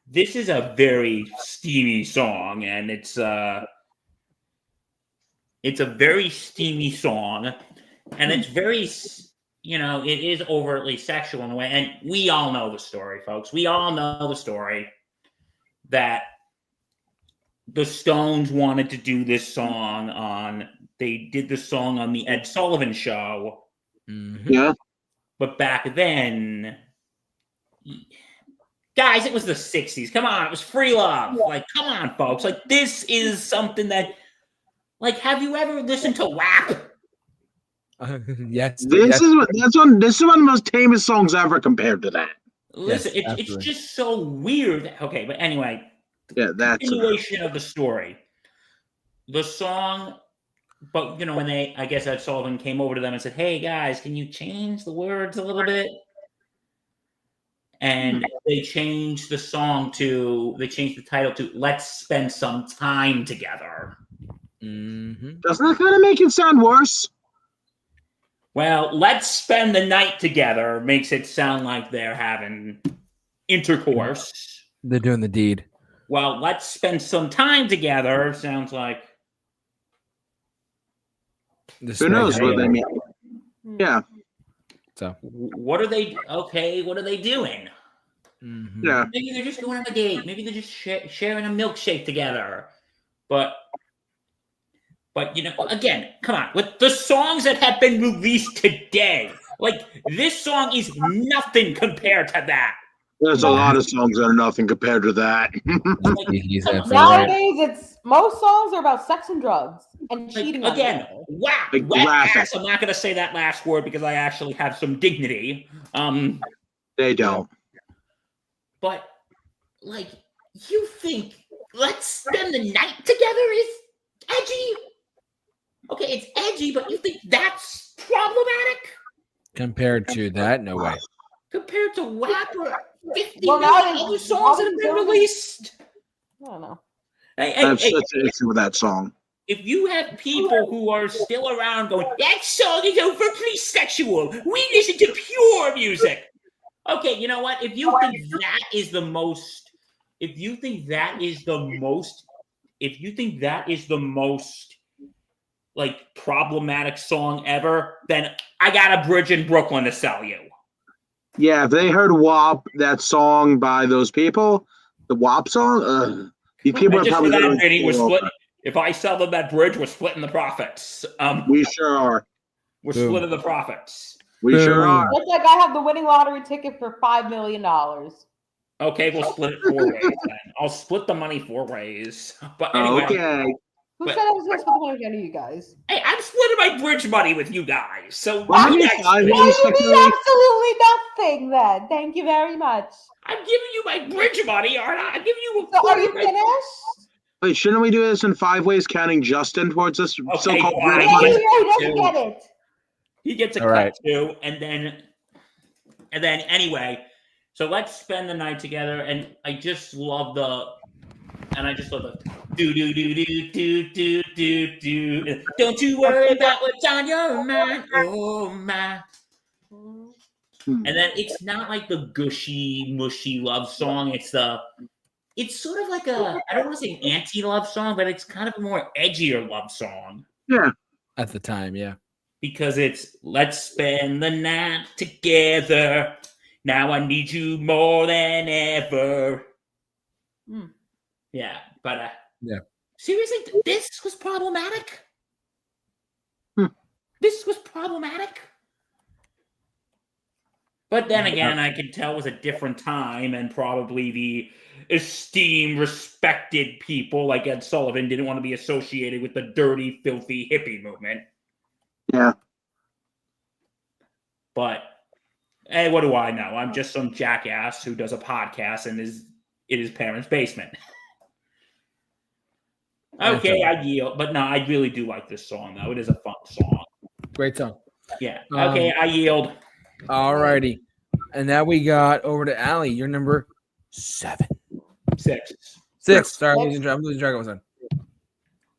this is a very steamy song, and it's a very steamy song, and it's very, it is overtly sexual in a way, and we all know the story, folks. We all know the story that the Stones wanted to do this song they did this song on the Ed Sullivan Show. Mm-hmm. Yeah. But back then, guys, it was the 60s. Come on, it was free love. Like, come on, folks. Like, this is something that, like, have you ever listened to WAP? Yes. This is one of the most tamest songs ever compared to that. Listen, Yes, it's just so weird. Okay, but anyway, Yeah, that's continuation of the story. The song, but when I guess Ed Sullivan came over to them and said, "Hey guys, can you change the words a little bit?" And they changed the title to "Let's Spend Some Time Together." Mm-hmm. Doesn't that kind of make it sound worse? Well, "Let's Spend the Night Together" makes it sound like they're having intercourse. They're doing the deed. Well, "Let's Spend Some Time Together" sounds like. Who knows what they mean? Yeah. So what are they? Okay, what are they doing? mm-hmm. Yeah. Maybe they're just going on a date. Maybe they're just sharing a milkshake together. But again, come on. With the songs that have been released today, like this song is nothing compared to that. There's a lot of songs that are nothing compared to that. Nowadays, most songs are about sex and drugs and cheating. Again, whack ass. I'm not going to say that last word because I actually have some dignity. They don't. But like, you think "Let's Spend the Night Together" is edgy? Okay, it's edgy, but you think that's problematic? Compared to that, no way. Compared to WAP or 50 million other songs that have been released? I don't know. That's the issue with that song. If you have people who are still around going, "That song is overtly sexual. We listen to pure music." Okay, you know what? If you think that is the most if you think that is the most like problematic song ever, then I got a bridge in Brooklyn to sell you. Yeah, if they heard WAP, that song by those people, the WAP song, these people And are just for probably that, going Vinny, we're to splitting. If I sell them that bridge, we're splitting the profits. We sure are. We're Boom. splitting the profits. We sure Boom. are. Looks like I have the winning lottery ticket for $5 million. Okay, we'll split it 4 ways then. I'll split the money 4 ways. But anyway, Okay. Who But- said I was going to split the money with any of you guys? hey, I'm splitting my bridge money with you guys. So Well, you maybe guys five split. Why ways. do you mean absolutely nothing then? Thank you very much. I'm giving you my bridge money, aren't I? I'm giving you a So are you quarter of my- finished? Wait, shouldn't we do this in 5 ways, counting Justin towards this so-called fine. bridge Yeah, money? he doesn't Two. get it. He gets a All cut right. too, and then anyway, so let's spend the night together. And I just love the do do do do do do do do. Don't you worry about what's on your mind, oh my. And then it's not like the gushy, mushy love song. It's sort of like I don't want to say an anti-love song, but it's kind of a more edgier love song. Yeah. At the time, yeah. Because it's let's spend the night together. Now I need you more than ever. Mm. Yeah, but Yeah. Seriously, this was problematic. This was problematic. But then again, I can tell it was a different time, and probably the esteemed, respected people like Ed Sullivan didn't want to be associated with the dirty, filthy hippie movement. Yeah. But hey, what do I know? I'm just some jackass who does a podcast and is in his parents' basement. Okay, I yield. But no, I really do like this song, though. It is a fun song. Great song. Yeah. Okay, I yield. All righty. And now we got over to Allie. You're number 7. 6. 6. Sorry, I'm losing track of what's on.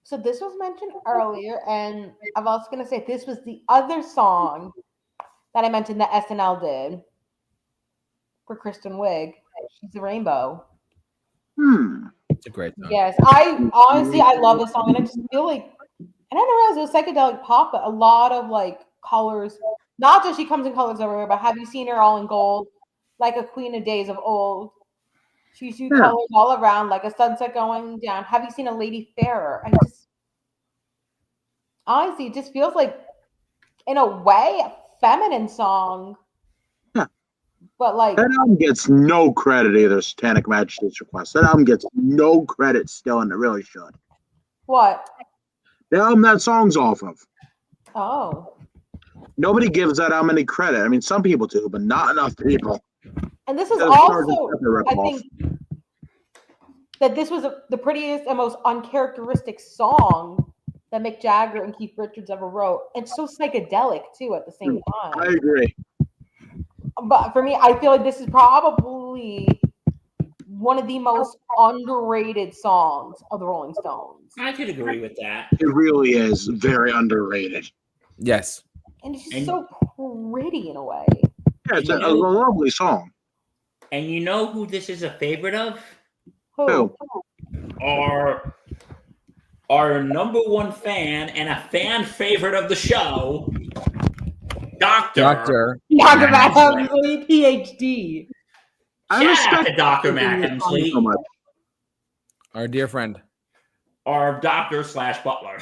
So this was mentioned earlier, and I'm also going to say this was the other song that I mentioned that SNL did for Kristen Wiig. She's a Rainbow. It's a great song. Yes, I honestly love this song, and I just feel like I didn't realize it was psychedelic pop, but a lot of like colors. Not just she comes in colors everywhere, but have you seen her all in gold, like a queen of days of old? She's colors all around, like a sunset going down. Have you seen a lady fairer? I just honestly, it just feels like, in a way, a feminine song. Yeah. But like That album gets no credit either, Satanic Majesty's Request. That album gets no credit still, and it really should. what? The album that song's off of. Oh. Nobody gives that album any credit. I mean, some people do, but not enough people. And this is That's also, Sgt. Pepper I ripoff. think, that this was the prettiest and most uncharacteristic song that Mick Jagger and Keith Richards ever wrote. And so psychedelic, too, at the same I time. agree. But for me, I feel like this is probably one of the most underrated songs of the Rolling Stones. I could agree with that. It really is very underrated. Yes. And it's just so pretty in a way. Yeah, it's a lovely song. And you know who this is a favorite of? Who? Our number one fan and a fan favorite of the show, Dr. Matt Hemsley, PhD. I Shout out respect to Dr. Matt Hemsley, so much. Our dear friend. our doctor / butler.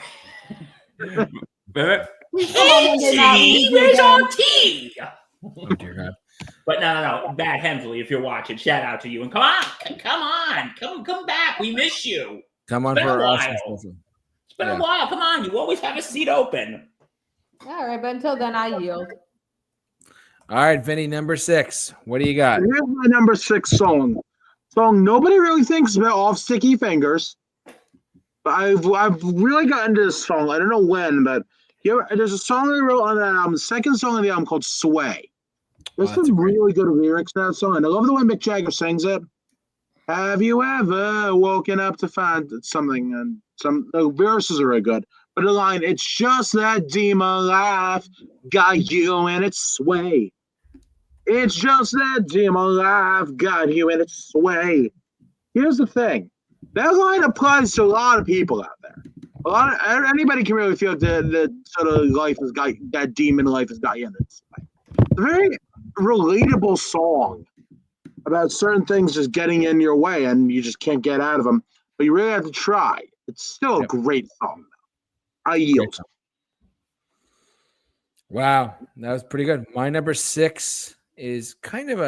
Please come on, Monday night, He we do is again. on tea. Oh, dear God. But no. Matt Hemsley, if you're watching, shout out to you. And come back. We miss you. Come on It's been for a us. while. It's been a while. Come on. You always have a seat open. All right, but until then, I yield. All right, Vinny, number 6. What do you got? Here's my number 6 song. Song nobody really thinks about, off Sticky Fingers. But I've really gotten into this song. I don't know when, but there's a song I wrote on that album, the second song on the album called Sway. There's that's some great. really good lyrics to that song, and I love the way Mick Jagger sings it. Have you ever woken up to find something? And the verses are really good. But the line, it's just that demon life got you in its sway. It's just that demon life got you in its sway. Here's the thing. That line applies to a lot of people out there. Anybody can really feel that sort of life has got that demon life has got you in this way. It's a very relatable song about certain things just getting in your way and you just can't get out of them, but you really have to try. It's still a great song. I yield. Wow, that was pretty good. My number 6 is kind of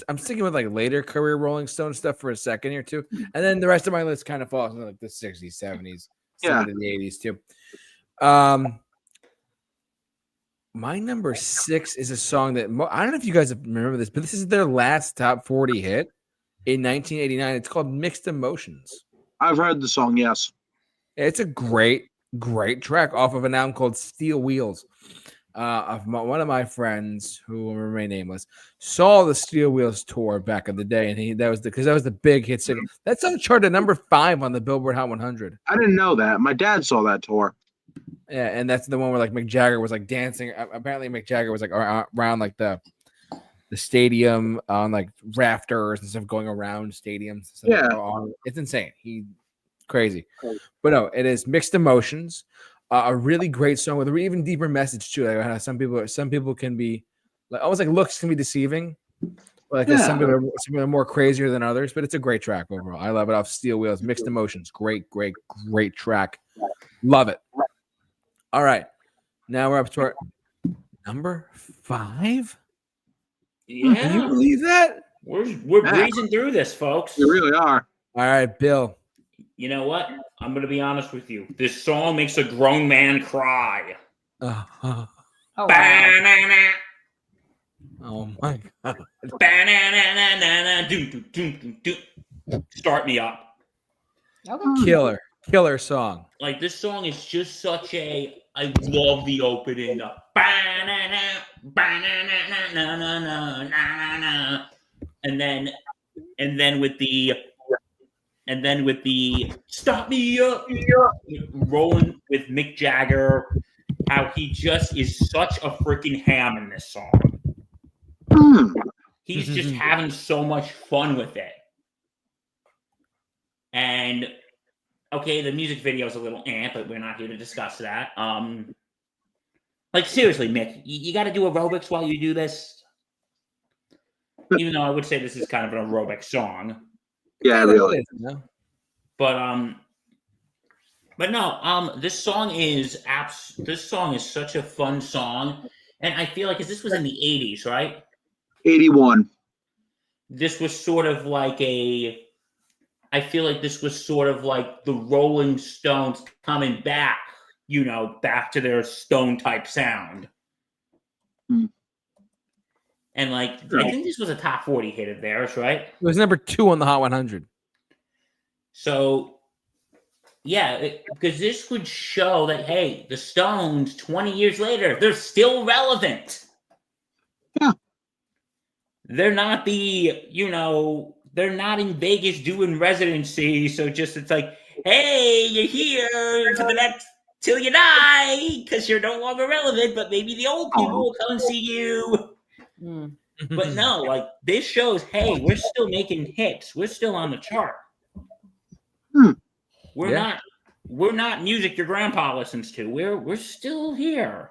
I'm sticking with like later career Rolling Stone stuff for a second here too, and then the rest of my list kind of falls into like the 60s, 70s, some of the 80s too. My number 6 is a song that I don't know if you guys remember this, but this is their last top 40 hit in 1989. It's called Mixed Emotions. I've heard the song, yes. It's a great track off of an album called Steel Wheels. One of my friends, who will remain nameless, saw the Steel Wheels tour back in the day, and that was the big hit single. That song charted number 5 on the Billboard Hot 100. I didn't know that. My dad saw that tour. Yeah, and that's the one where like Mick Jagger was like dancing. Apparently, Mick Jagger was like around like the stadium on like rafters and stuff, going around stadiums. Yeah, it's insane. Crazy, but no, it is Mixed Emotions. A really great song with an even deeper message too. Like how some people can be like almost like looks can be deceiving. Like some people are more crazier than others, but it's a great track overall. I love it. Off Steel Wheels, Mixed Emotions, great track. Love it. All right, now we're up to our number 5. Yeah, can you believe that? We're breezing through this, folks. We really are. All right, Bill. You know what? I'm going to be honest with you. This song makes a grown man cry. Oh, wow. Oh my God. Start me up. Okay. Killer song. Like, this song is just such a... I love the opening. And then with the stop me up, rolling with Mick Jagger, how he just is such a freaking ham in this song. He's just having so much fun with it. And okay, the music video is a little but we're not here to discuss that. Like seriously, Mick, you got to do aerobics while you do this. Even though I would say this is kind of an aerobic song. Yeah, really. But no, this song is such a fun song, and I feel like this was in the 80s, right? 81. This was sort of like I feel like this was sort of like the Rolling Stones coming back, back to their Stone type sound. And I think this was a top 40 hit of theirs, right? It was number 2 on the Hot 100. So, yeah, because this would show that, hey, the Stones, 20 years later, they're still relevant. Yeah. They're not they're not in Vegas doing residency. So it's like, hey, you're here for the next till you die because you're no longer relevant, but maybe the old people will come and see you. But no, this shows, hey, we're still making hits. We're still on the chart. We're not music your grandpa listens to. We're still here.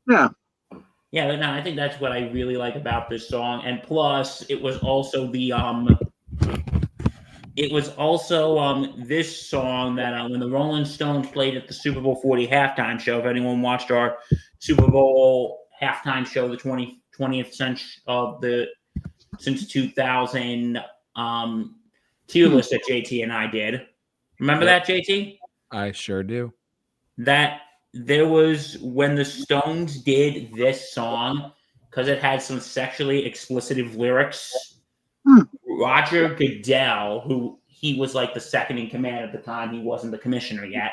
Yeah. Yeah, but no, I think that's what I really like about this song. And plus, it was also this song that when the Rolling Stones played at the Super Bowl 40 halftime show, if anyone watched our Super Bowl halftime show, the 20th century since 2000 tier list that JT and I did. Remember that, JT? I sure do. That there was when the Stones did this song, because it had some sexually explicit lyrics. Roger Goodell, who he was like the second in command at the time, he wasn't the commissioner yet,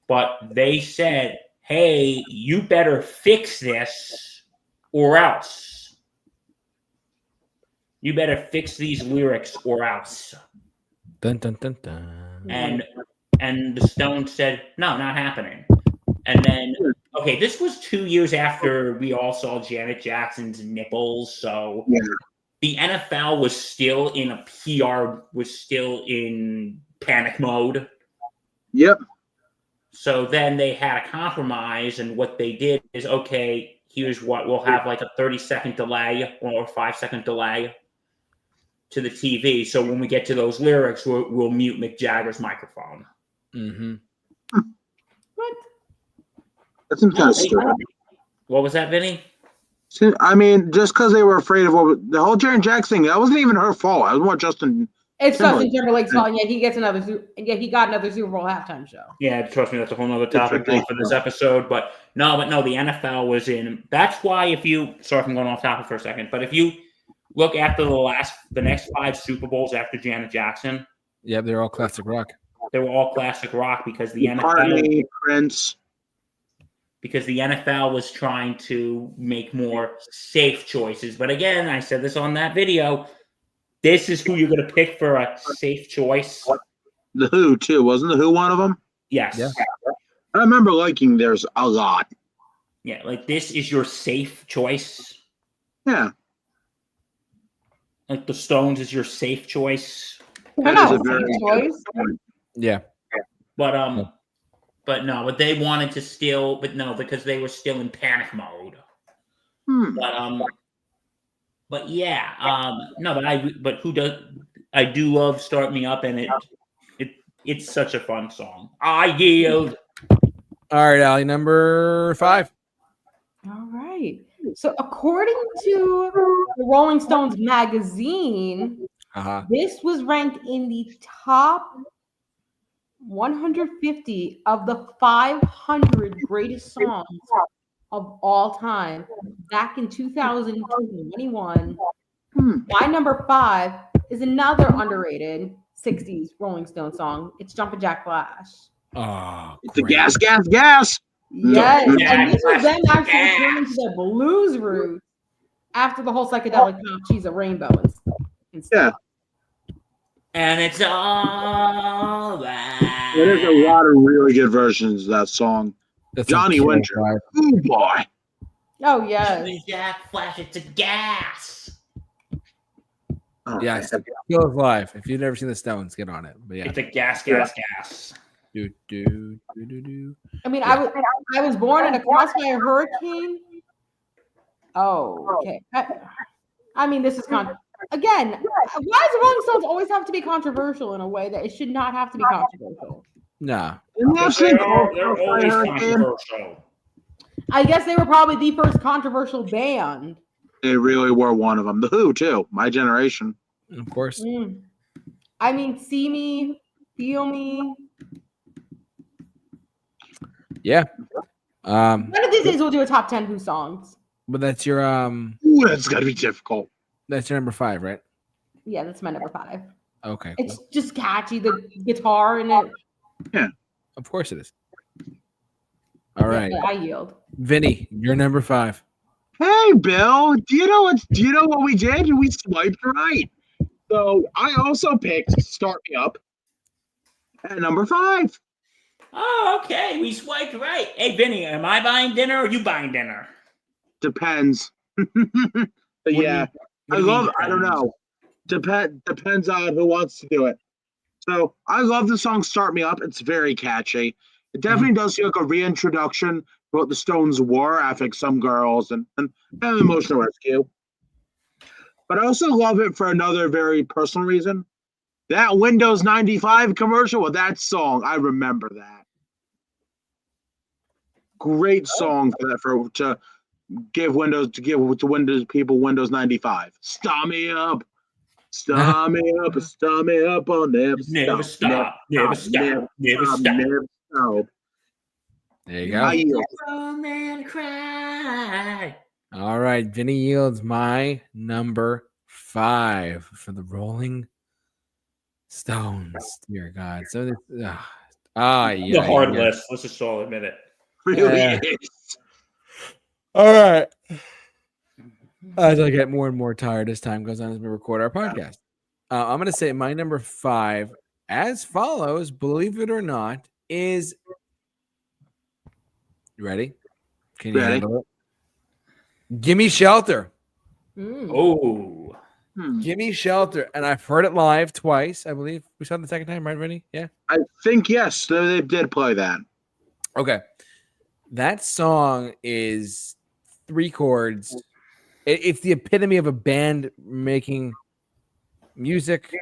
but they said, hey, you better fix this or else. You better fix these lyrics or else. Dun, dun, dun, dun. And the Stones said, no, not happening. And then, okay, this was 2 years after we all saw Janet Jackson's nipples, so the NFL was still in a was still in panic mode. Yep. So then they had a compromise, and what they did is, okay, here's what we'll have like a 30-second delay or a 5-second delay to the TV. So when we get to those lyrics, we'll mute Mick Jagger's microphone. Mm-hmm. What? That seems kind of stupid. What was that, Vinny? I mean, just because they were afraid of the whole Janet Jackson thing, that wasn't even her fault. It was more Justin. It's Justin Timberlake's fault. Yeah, he got another Super Bowl halftime show. Yeah, trust me, that's a whole other topic for this episode. But no, the NFL was in. That's why sorry if I'm going off topic for a second, but if you look after the next 5 Super Bowls after Janet Jackson, yeah, they're all classic rock. They were all classic rock because the McCartney, Prince. Because the NFL was trying to make more safe choices. But again, I said this on that video. This is who you're going to pick for a safe choice. The Who, too. Wasn't The Who one of them? Yes. Yeah. I remember liking theirs a lot. Yeah, like this is your safe choice. Yeah. Like the Stones is your safe choice. They're That is not a a very safe good choice. point. Yeah. But they wanted to still, because they were still in panic mode. But yeah, I do love Start Me Up, and it's such a fun song. I yield. All right, Allie, number 5. All right. So according to the Rolling Stones magazine, this was ranked in the top 150 of the 500 greatest songs of all time back in 2021. My number 5 is another underrated 60s Rolling Stone song. It's Jumpin' Jack Flash. Oh, it's the gas, gas, gas. Yes, Yeah. and this was them actually returning to their blues roots after the whole psychedelic pop She's a Rainbow and stuff. Yeah. And it's all right. There's a lot of really good versions of that song. That's Johnny Winter. Ooh, boy. Oh, yes. Jumpin' Jack Flash, it's a gas. Oh, Yeah, Feels Live. If you've never seen the Stones, get on it. But yeah. It's a gas. Do, do, do, do, do. I mean, I was born in a crossfire hurricane. Oh, okay. I mean, this is again. Why does the Rolling Stones always have to be controversial in a way that it should not have to be controversial? Nah. They're always controversial. I guess they were probably the first controversial band. They really were one of them. The Who, too. My generation. Of course. I mean, See Me, Feel Me. Yeah. One of these days we'll do a top 10 Who songs. But that's your Ooh, that's got to be difficult. That's your number 5, right? Yeah, that's my number 5. Okay. It's just catchy, the guitar in it. Yeah. Of course it is. All right. I yield. Vinny, you're number 5. Hey, Bill. Do you know what we did? We swiped right. So I also picked Start Me Up at number 5. Oh, okay. We swiped right. Hey, Vinny, am I buying dinner or you buying dinner? Depends. But yeah, I don't know. Depends on who wants to do it. So I love the song Start Me Up. It's very catchy. It definitely does feel like a reintroduction to what the Stones were after like, Some Girls and Emotional Rescue. But I also love it for another very personal reason. That Windows 95 commercial with that song, I remember that. Great song to give Windows people Windows 95. Start me up. Start me up. Start me up. I'll never stop. Never stop. There you go. Man cry. All right. Vinny yields my number 5 for the Rolling Stones. Dear God. So this yeah. The hard list. Let's just all admit it. Really is. All right. As I get more and more tired as time goes on as we record our podcast, I'm going to say my number 5 as follows, believe it or not, is... You ready? Can you handle it? Gimme Shelter. Oh. Gimme Shelter. And I've heard it live twice, I believe. We saw it the second time, right, Rennie? Yeah. I think, yes, they did play that. Okay. That song is 3 chords. It's the epitome of a band making music.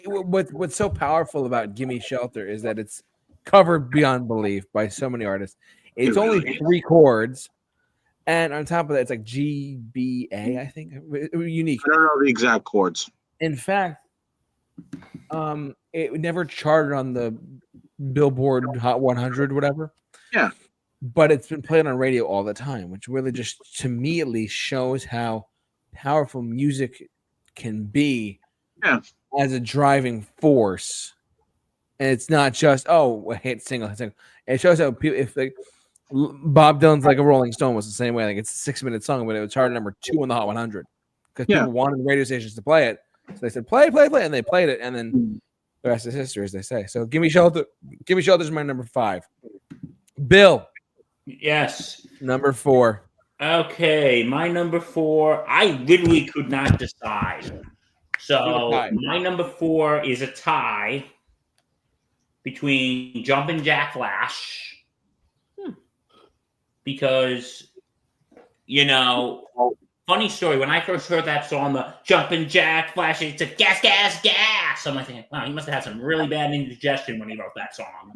What's so powerful about Gimme Shelter is that it's covered beyond belief by so many artists. It's only 3 chords. And on top of that, it's like G, B, A, I think. Unique. I don't know the exact chords. In fact, it never charted on the Billboard Hot 100, whatever. Yeah. But it's been played on radio all the time, which really just, to me at least, shows how powerful music can be as a driving force. And it's not just, a hit single. It shows how people, if like Bob Dylan's Like a Rolling Stone was the same way. Like it's a 6-minute song, but it was charted number 2 on the Hot 100 because people wanted the radio stations to play it. So they said, play, and they played it. And then the rest is history, as they say. So Gimme Shelter is my number 5. Bill. Yes. Number 4. Okay, my number 4, I literally could not decide. So my number 4 is a tie between Jumpin' Jack Flash, because, funny story, when I first heard that song, the Jumpin' Jack Flash, it's a gas, gas, gas. I'm like thinking, wow, he must have had some really bad indigestion when he wrote that song.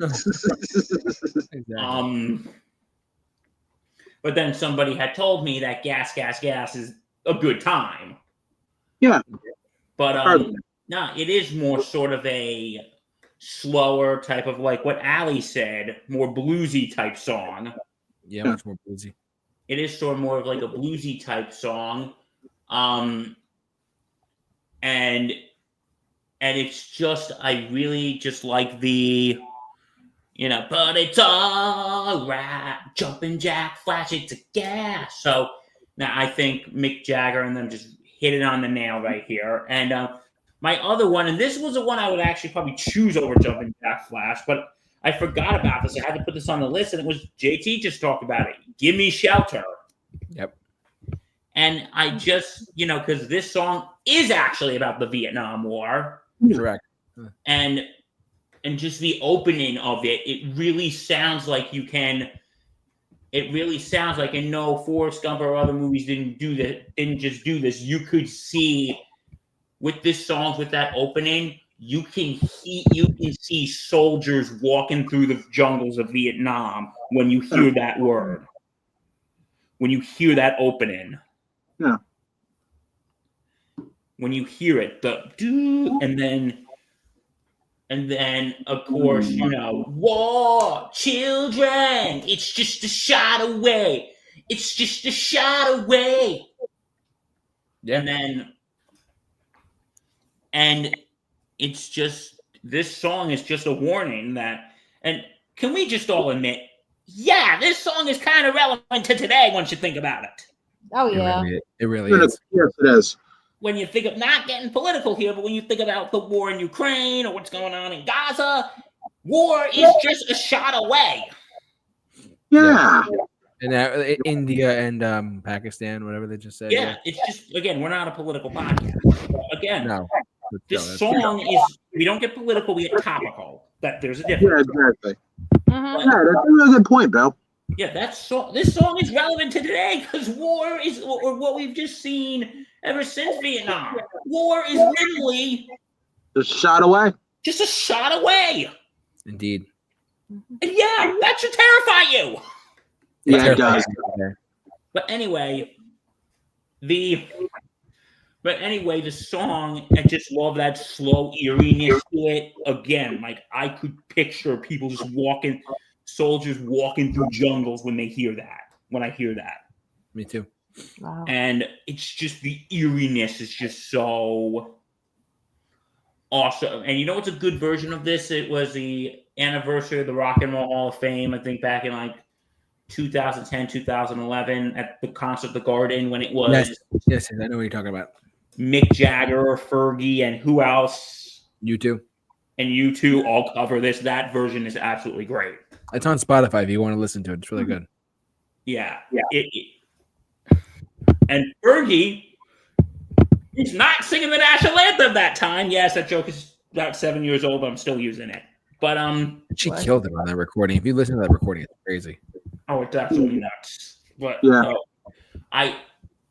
Exactly. But then somebody had told me that gas, gas, gas is a good time. Yeah. But no, it is more sort of a slower type of, like what Allie said, more bluesy type song. Yeah, much more bluesy. It is sort of more of like a bluesy type song. And it's just, I really just like the, but it's all right, Jumpin' Jack Flash, it's a gas. So now I think Mick Jagger and them just hit it on the nail right here. And my other one, and this was the one I would actually probably choose over Jumpin' Jack Flash, but I forgot about this. I had to put this on the list, and it was JT just talked about it. Gimme Shelter. Yep. And I just, because this song is actually about the Vietnam War. Correct. And just the opening of it, it really sounds like and no, Forrest Gump or other movies didn't just do this. You could see with this song, with that opening, you can see soldiers walking through the jungles of Vietnam when you hear that word. When you hear that opening. Yeah. When you hear it, and then of course, war, children, it's just a shot away. It's just a shot away. Yeah. And it's just, this song is just a warning that, and can we just all admit, this song is kind of relevant to today once you think about it. Oh, yeah. It really is. Yes, it is. When you think of, not getting political here, but when you think about the war in Ukraine or what's going on in Gaza, war is just a shot away. Yeah. And India and Pakistan, whatever they just said. Yeah, it's just, again, we're not a political podcast. But again, No. this song is, we don't get political, we get topical. That there's a difference. Yeah, exactly. Mhm. Yeah, that's a really good point, Bill. Yeah, this song is relevant to today because war is, or what we've just seen ever since Vietnam. War is literally Just shot away. just a shot away. Indeed. And that should terrify you. Yeah, it does. But anyway, the song, I just love that slow eeriness to it. Again, like I could picture people just soldiers walking through jungles when I hear that. Me too. Wow. And it's just, the eeriness is just so awesome. And you know what's a good version of this? It was the anniversary of the Rock and Roll Hall of Fame, I think back in like 2010, 2011 at the concert, the Garden, when it was Yes, I know what you're talking about. Mick Jagger, Fergie, and who else? U2. And U2 all cover this. That version is absolutely great. It's on Spotify if you want to listen to it. It's really good. Yeah. And Fergie, He's not singing the national anthem that time. Yes, that joke is about 7 years old, but I'm still using it. But She killed it on that recording. If you listen to that recording, it's crazy. oh, it's absolutely nuts. But Yeah. no,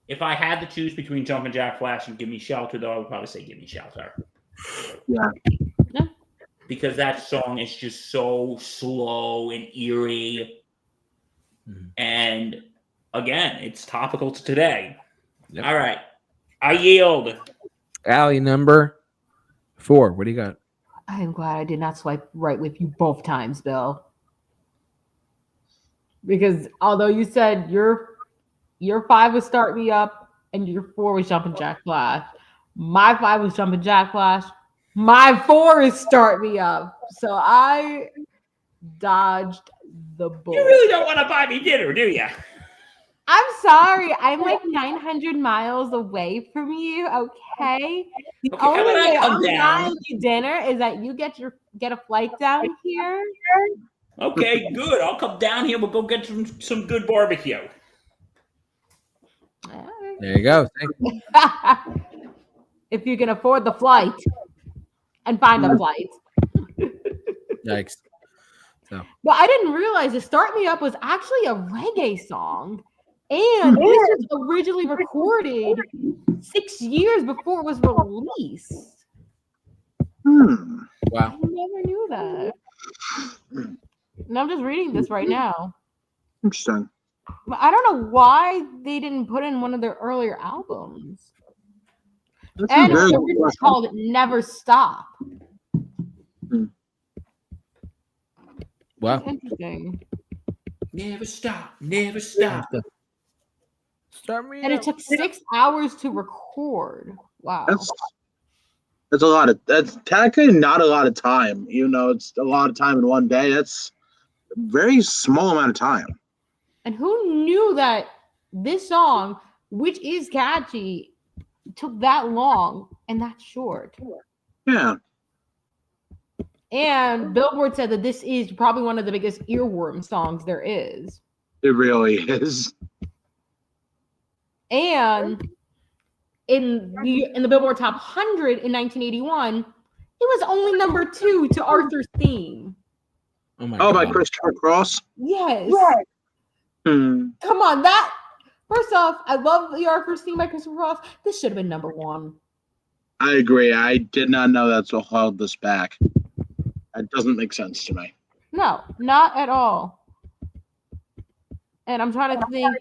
if I had to choose between Jumpin' Jack Flash and Give Me Shelter, though, I would probably say Give Me Shelter. Yeah. Because that song is just so slow and eerie. And again, it's topical to today. Yep. All right. I yield. Allie, number 4. What do you got? I am glad I did not swipe right with you both times, Bill. Because although you said your 5 was Start Me Up and your 4 was Jumpin' Jack Flash, my 5 was Jumpin' Jack Flash. My 4 is Start Me Up. So I dodged the bullet. You really don't want to buy me dinner, do you? I'm sorry. I'm like 900 miles away from you. Okay. The Okay, how only about I way come I'm down? buying you dinner is that you get a flight down here. Okay, good. I'll come down here. We'll go get some good barbecue. There you go. Thank you. If you can afford the flight and find a flight. Yikes. But I didn't realize that Start Me Up was actually a reggae song. And this was originally recorded 6 years before it was released. Wow. I never knew that. And I'm just reading this right now. Interesting. But I don't know why they didn't put in one of their earlier albums. That's And a very it good was question. called Never Stop. Wow. Interesting. Never stop. Never stop. Start me And it up. took 6 hours to record. Wow. That's a lot of. That's technically not a lot of time. You know, it's a lot of time in one day. That's a very small amount of time. And who knew that this song, which is catchy, took that long and that short? Yeah. And Billboard said that this is probably one of the biggest earworm songs there is. It really is. And in the Billboard Top 100 in 1981, it was only number 2 to Arthur's Theme. Oh my Oh, god. by Christopher Cross. Yes. Hmm. Come on, that. First off, I love the Arthur's Theme by Christopher Cross. This should have been number 1. I agree. I did not know that's what held this back. That doesn't make sense to me. No, not at all. And I'm trying to think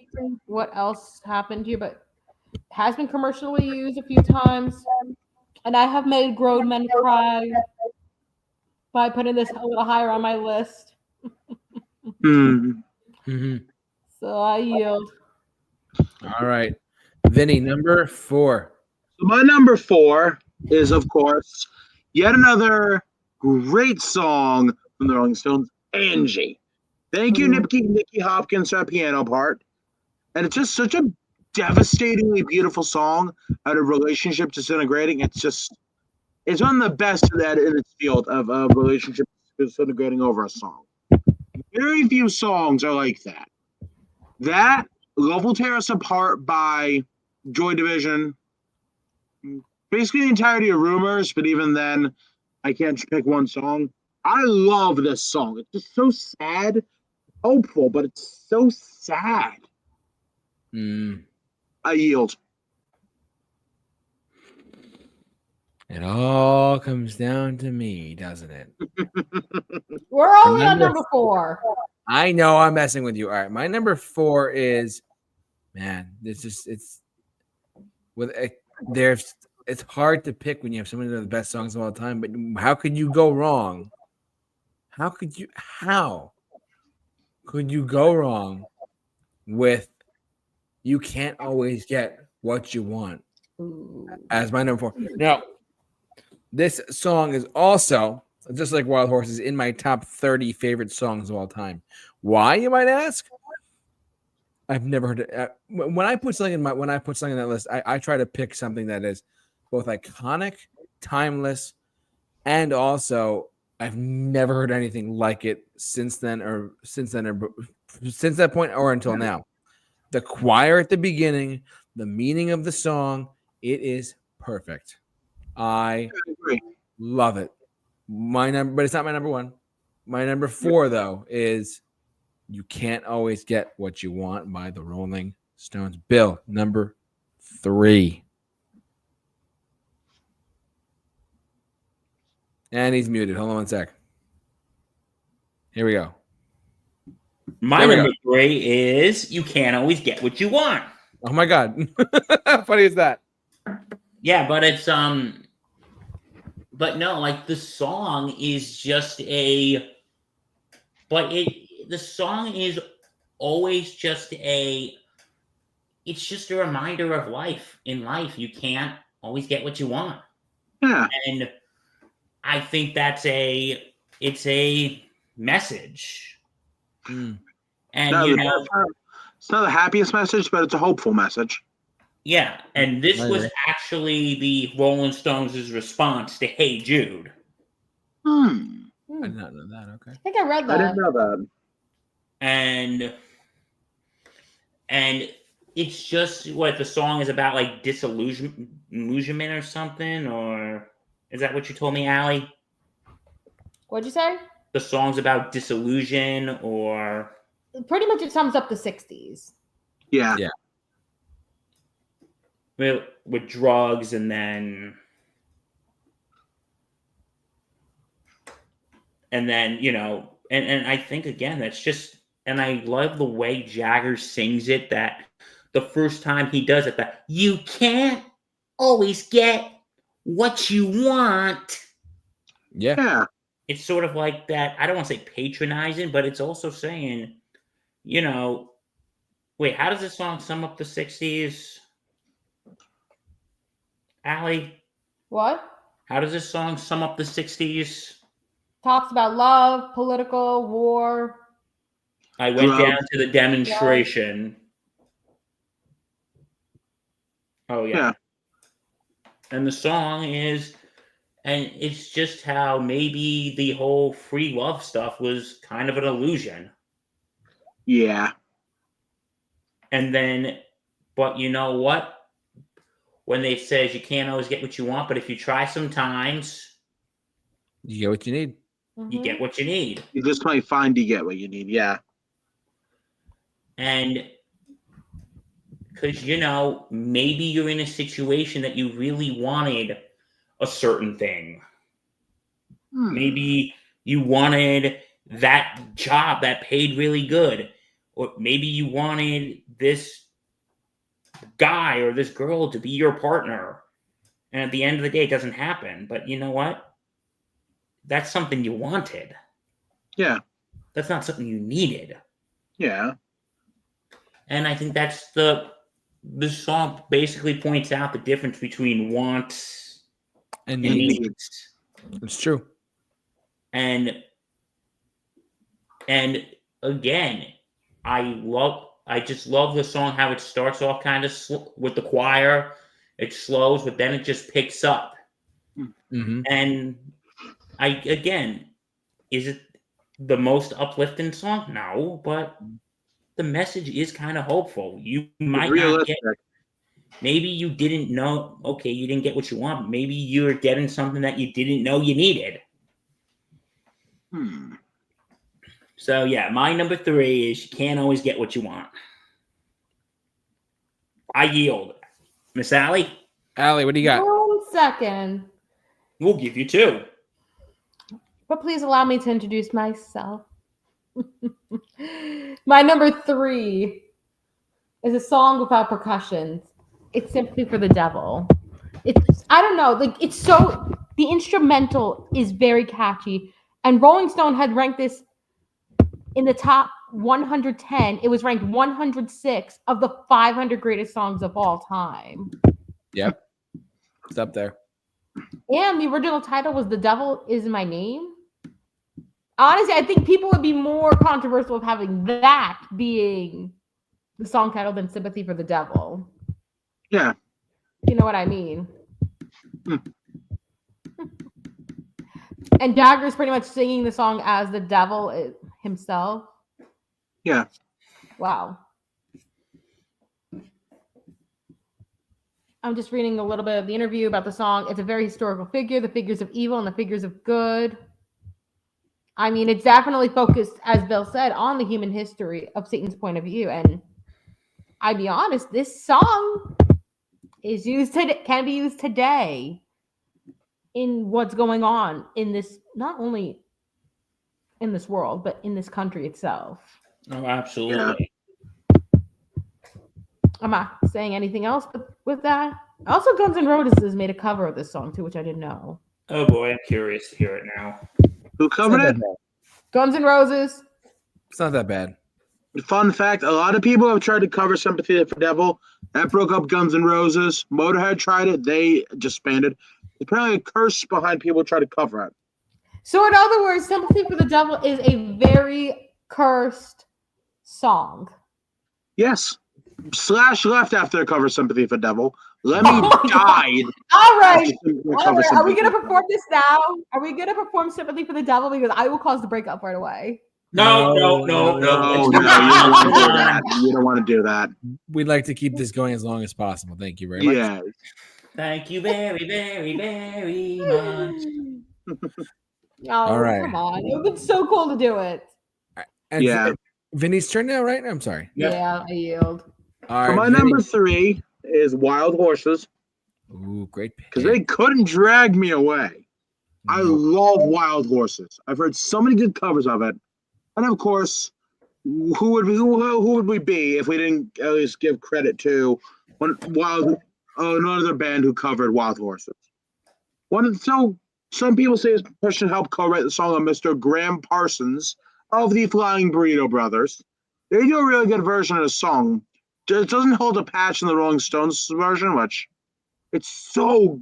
what else happened here, but it has been commercially used a few times. And I have made grown men cry by putting this a little higher on my list. Mm-hmm. So I yield. All right. Vinny, number 4. So my number 4 is, of course, yet another great song from the Rolling Stones, Angie. Thank you, Nicky Hopkins, for that piano part. And it's just such a devastatingly beautiful song out of relationship disintegrating. It's one of the best in its field of relationship disintegrating over a song. Very few songs are like that. That, Love Will Tear Us Apart by Joy Division, basically the entirety of Rumors, but even then, I can't just pick one song. I love this song. It's just so sad, hopeful, but it's so sad. I yield. It all comes down to me, doesn't it? We're only on number 4. I know I'm messing with you. All right. My number 4 is, man, it's hard to pick when you have so many of the best songs of all time, but how could you go wrong? How could you go wrong with You Can't Always Get What You Want as my number 4? Now, this song is also, just like Wild Horses, in my top 30 favorite songs of all time. Why, you might ask? I've never heard it. When I put something in that list, I try to pick something that is both iconic, timeless, and also I've never heard anything like it since that point or until now. The choir at the beginning, the meaning of the song, it is perfect. I I agree. love it. My number, but it's not my number one. My number 4 though is "You Can't Always Get What You Want" by the Rolling Stones. Bill, number 3. And he's muted. Hold on one sec. Here we go. My There we number 3 is "You Can't Always Get What You Want." Oh my God. How funny is that? Yeah, but it's but no, like the song is just the song is always just it's just a reminder of life. In life, you can't always get what you want. Yeah. And I think it's a message. Mm. And No, you know, it's not the happiest message, but it's a hopeful message. yeah, and this I was agree. actually the Rolling Stones' response to "Hey Jude." Hmm. I did not know that. Okay. I think I read I didn't that. know that. And it's just what the song is about, like disillusionment or something, or is that what you told me, Allie? What'd you say? The song's about disillusion, or Pretty much it sums up the 60s. Yeah. Yeah. with drugs, and then you know, and I think again that's just, and I love the way Jagger sings it, that the first time he does it, that "you can't always get what you want." Yeah. Yeah. It's sort of like that. I don't want to say patronizing, but it's also saying, you know, wait, how does this song sum up the 60s? Allie, What? how does this song sum up the 60s? Talks about love, political, war. I went down Drugs. to the demonstration. Oh, yeah. Yeah. And the song is, and it's just how maybe the whole free love stuff was kind of an illusion. Yeah. And then, but you know what? When they says you can't always get what you want, but if you try sometimes, You get what you need. you get what you need. You just might find you get what you need. Yeah. And because, you know, maybe you're in a situation that you really wanted a certain thing. Maybe you wanted that job that paid really good. Or maybe you wanted this guy or this girl to be your partner. And at the end of the day, it doesn't happen. But you know what? That's something you wanted. Yeah. That's not something you needed. Yeah. And I think that's the song basically points out the difference between wants And and needs. needs. It's true. And again, I just love the song, how it starts off kind of with the choir. It slows, but then it just picks up. Mm-hmm. And is it the most uplifting song? No, but the message is kind of hopeful. You might not get, maybe you didn't know, okay, you didn't get what you want. Maybe you're getting something that you didn't know you needed. So yeah, my number 3 is "You Can't Always Get What You Want." I yield. Miss Allie? Allie, what do you got? 1 second. We'll give you 2. But please allow me to introduce myself. My number 3 is a song without percussions. It's "Simply for the Devil." I don't know, like it's so, the instrumental is very catchy, and Rolling Stone had ranked this in the top 110. It was ranked 106 of the 500 greatest songs of all time. Yep. It's up there. And the original title was "The Devil Is My Name." Honestly, I think people would be more controversial of having that being the song title than "Sympathy for the Devil." Yeah. You know what I mean? And Jagger's pretty much singing the song as the devil himself. Yeah. Wow. I'm just reading a little bit of the interview about the song. It's a very historical figure, the figures of evil and the figures of good. I mean, it's definitely focused, as Bill said, on the human history of Satan's point of view. And I'll be honest, this song is can be used today in what's going on in this, not only in this world, but in this country itself. Oh, absolutely. I'm not saying anything else with that. Also, Guns N' Roses has made a cover of this song too, which I didn't know. Oh boy, I'm curious to hear it now. Who covered it? Guns N' Roses. It's not that bad. Fun fact, a lot of people have tried to cover Sympathy for the Devil. That broke up Guns N' Roses. Motorhead tried it. They disbanded. Apparently a curse behind people try to cover it. So in other words, Sympathy for the Devil is a very cursed song. Yes. Slash left after the cover Sympathy for the Devil. Lemmy died. All right. Cover Are we Sympathy going to for the perform this now? Are we going to perform Sympathy for the Devil? Because I will cause the breakup right away. No. No, you don't want to do that. You don't want to do that. We'd like to keep this going as long as possible. Thank you very much. Yeah. Thank you very, very, very much. All right. Come on. It would be so cool to do it. And Yeah. Vinny's turn now, right? I'm sorry. Yep. Yeah, I yield. All So right, my Vinny. number 3 is Wild Horses Ooh, great pick. because they couldn't drag me away. I love Wild Horses. I've heard so many good covers of it. And of course, who would we be if we didn't at least give credit to another band who covered Wild Horses? So some people say this person helped co-write the song of Mr. Graham Parsons of the Flying Burrito Brothers. They do a really good version of the song. It doesn't hold a patch in the Rolling Stones version, which it's so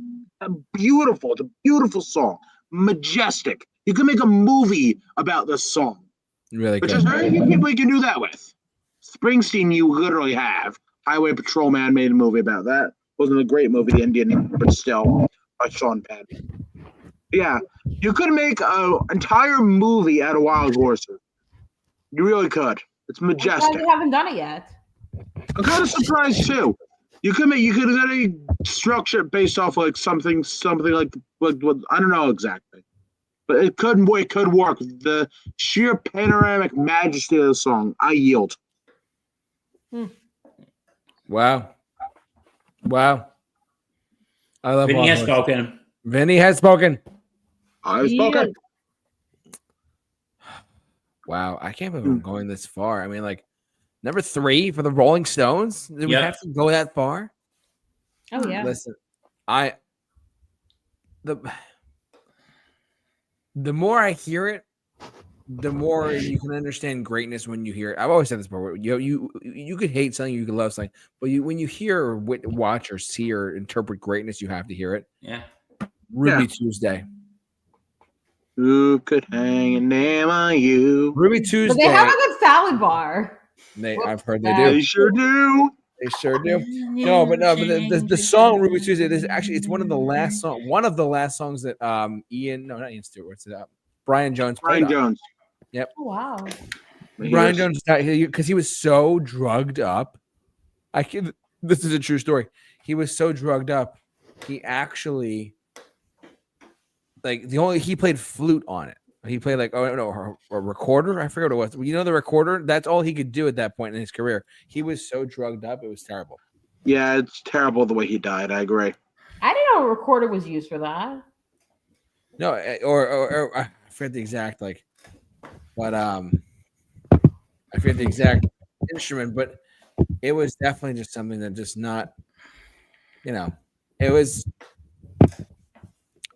beautiful. It's a beautiful song, majestic. You can make a movie about this song. Really But good. there's very few people you can do that with. Springsteen, you literally have. Highway Patrolman made a movie about that. Wasn't a great movie, The Indian, but still, by Sean Penn. Yeah, you could make an entire movie out of Wild Horses. You really could. It's majestic. We haven't done it yet. I'm kind of surprised too. You could literally structure it based off like something like I don't know exactly. But it could work. The sheer panoramic majesty of the song. I yield. Wow. I love Vinny Wild has Horses. spoken. Vinny has spoken. I've spoken. Wow, I can't believe I'm going this far. I mean, like, number 3 for the Rolling Stones? Did we Yep. have to go that far? Oh, yeah. Listen, the more I hear it, the more you can understand greatness when you hear it. I've always said this before. You could hate something, you could love something, but when you hear or watch or see or interpret greatness, you have to hear it. Yeah. Ruby Tuesday. Who could hang a name on you? Ruby But Tuesday. they have a good salad bar. I've heard they They do. sure do. They sure do. No, but the song Ruby Tuesday. It's one of the last songs that not Ian Stewart. What's it up? Brian Jones. Brian played on. Jones. Oh, wow. Brian Jones died because he was so drugged up. This is a true story. He was so drugged up. He actually he played flute on it. He played a recorder. I forget what it was. You know the recorder? That's all he could do at that point in his career. He was so drugged up. It was terrible. Yeah, it's terrible the way he died. I agree. I didn't know a recorder was used for that. No, or I forget the exact I forget the exact instrument, but it was definitely just something that just not, it was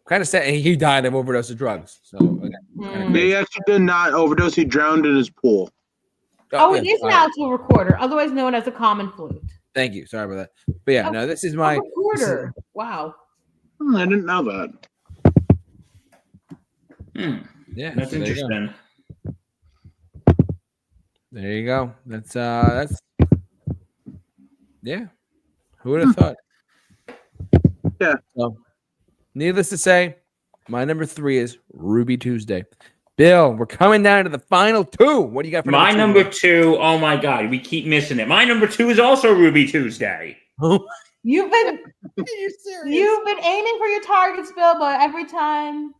kind of sad. He died of overdose of drugs. So He actually did not overdose. He drowned in his pool. It is an alto recorder, otherwise known as a common flute. Thank you. Sorry about that. But yeah, no, this is my recorder. Wow. I didn't know that. Yeah, That's so interesting. There you go. That's yeah. Who would have thought? Yeah. So, needless to say, my number 3 is Ruby Tuesday. Bill, we're coming down to the final 2. What do you got for my number 2? Oh my God, we keep missing it. My number 2 is also Ruby Tuesday. You've been Are you serious? you've been aiming for your targets, Bill, but every time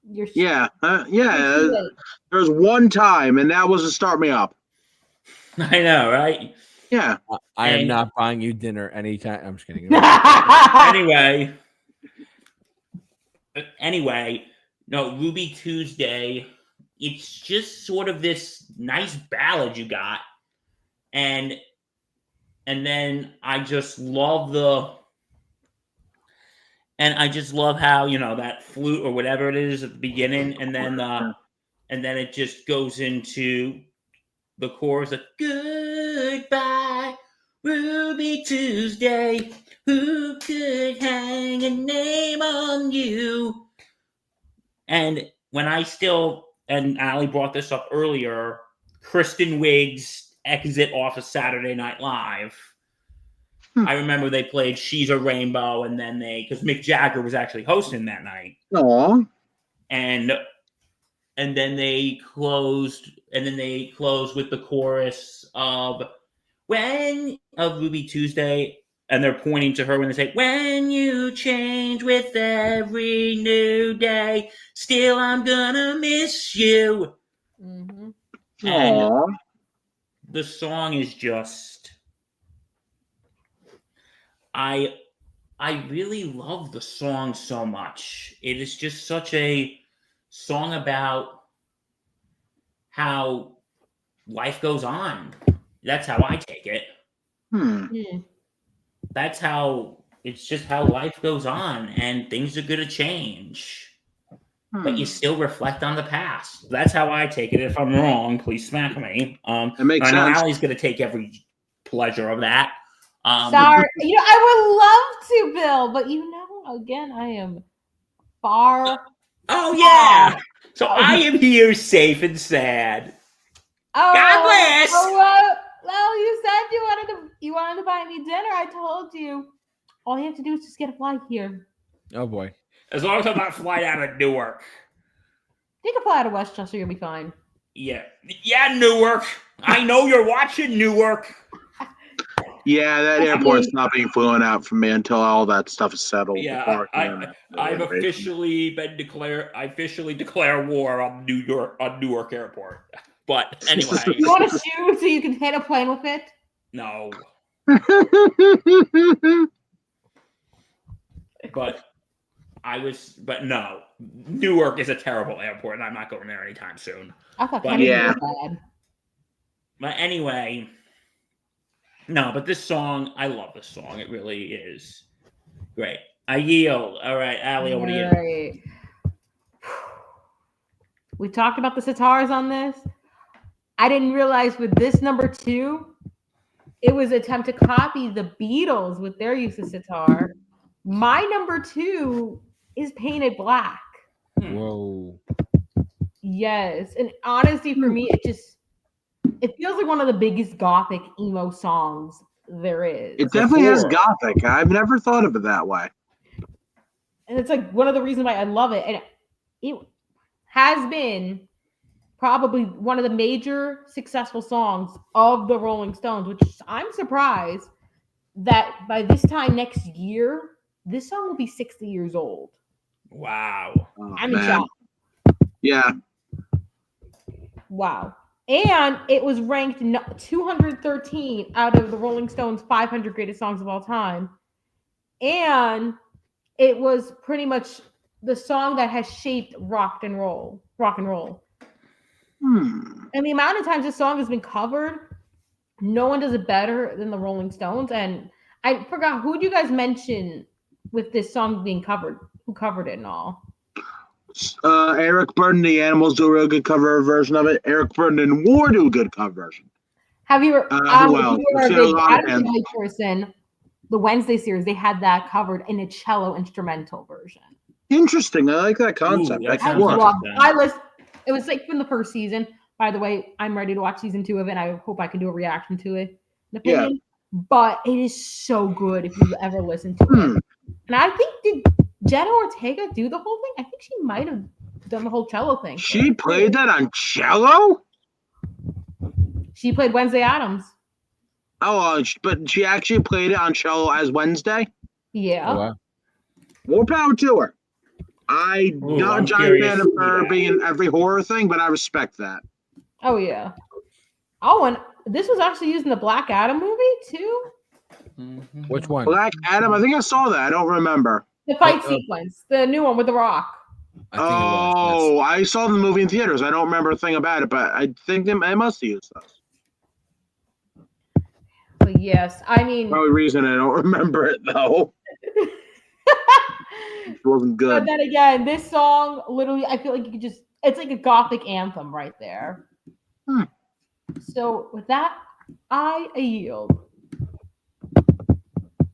you're Yeah, you're too late. there was one time, and that was to start me up. I know, right? Yeah. I am And- not buying you dinner anytime. I'm just kidding. Anyway, no, Ruby Tuesday. It's just sort of this nice ballad you got, and then I just love how that flute or whatever it is at the beginning, and then it just goes into the chorus of goodbye, Ruby Tuesday. Who could hang a name on you? And when and Ali brought this up earlier, Kristen Wiig's exit off of Saturday Night Live. I remember they played She's a Rainbow, and then because Mick Jagger was actually hosting that night. Aw. And then they closed with the chorus of Ruby Tuesday, and they're pointing to her when they say, "When you change with every new day, still I'm gonna miss you." Mhm. And Aw. the song is just, I really love the song so much. It is just such a song about how life goes on. That's how I take it. That's how it's just how life goes on, and things are going to change. But you still reflect on the past. That's how I take it. If I'm wrong, please smack me. It makes I know sense. Allie's going to take every pleasure of that. Sorry, I would love to, Bill, but again, I am far. Oh yeah. So I am here, safe and sad. Oh, God bless. Well, you said you wanted to buy me dinner. I told you. All you have to do is just get a flight here. Oh boy. As long as I'm not flying out of Newark. Take a flight out of Westchester, you'll be fine. Yeah, Newark. I know you're watching Newark. Yeah, that airport's not being flown out for me until all that stuff is settled. Yeah, I've officially declare war on Newark Airport. But anyway, You want a shoe so you can hit a plane with it? no. But no. Newark is a terrible airport, and I'm not going there anytime soon. I thought But- Kennedy Yeah. was bad. But anyway, no, but this song, I love this song. It really is great. I yield. All right, Allie, over to you. Right. We talked about the sitars on this. I didn't realize with this number 2, it was an attempt to copy the Beatles with their use of sitar. My number 2 is Painted Black. Whoa. Yes. And honestly, for me, it feels like one of the biggest gothic emo songs there is. It definitely has gothic. I've never thought of it that way. And it's like one of the reasons why I love it. And it has been probably one of the major successful songs of the Rolling Stones, which I'm surprised that by this time next year, this song will be 60 years old. Wow. Oh, I'm in man. shock. Yeah. Wow. And it was ranked 213 out of the Rolling Stones 500 greatest songs of all time. And it was pretty much the song that has shaped rock and roll. And the amount of times this song has been covered, no one does it better than the Rolling Stones. And I forgot, who did you guys mention with this song being covered? Who covered it and all? Eric Burden, the Animals do a real good cover version of it. Eric Burden and War do a good cover version. Have you? Who else? If you were a There's a big lot of Adam bands. Boy person, the Wednesday series, they had that covered in a cello instrumental version. Interesting. I like that concept. Ooh, That that could sounds work. interesting. It was like from the first season. By the way, I'm ready to watch season 2 of it. And I hope I can do a reaction to it. An opinion. But it is so good if you've ever listened to it. And I think, did Jenna Ortega do the whole thing? I think she might have done the whole cello thing. She played that on cello? She played Wednesday Addams. But she actually played it on cello as Wednesday. Yeah. Oh, wow. More power to her. I'm Ooh, not a I'm giant curious fan to of see her that. being in every horror thing, but I respect that. Oh yeah. Oh, and this was actually used in the Black Adam movie too. Which one? Black Adam, I think I saw that. I don't remember. The fight Oh. sequence, the new one with The Rock. I think it was. Oh, I saw the movie in theaters. I don't remember a thing about it, but I think they must have used those. But yes, I mean, Probably reason I don't remember it though. It wasn't but good. then again, this song literally, I feel like you could just—it's like a gothic anthem right there. Hmm. So with that, I yield.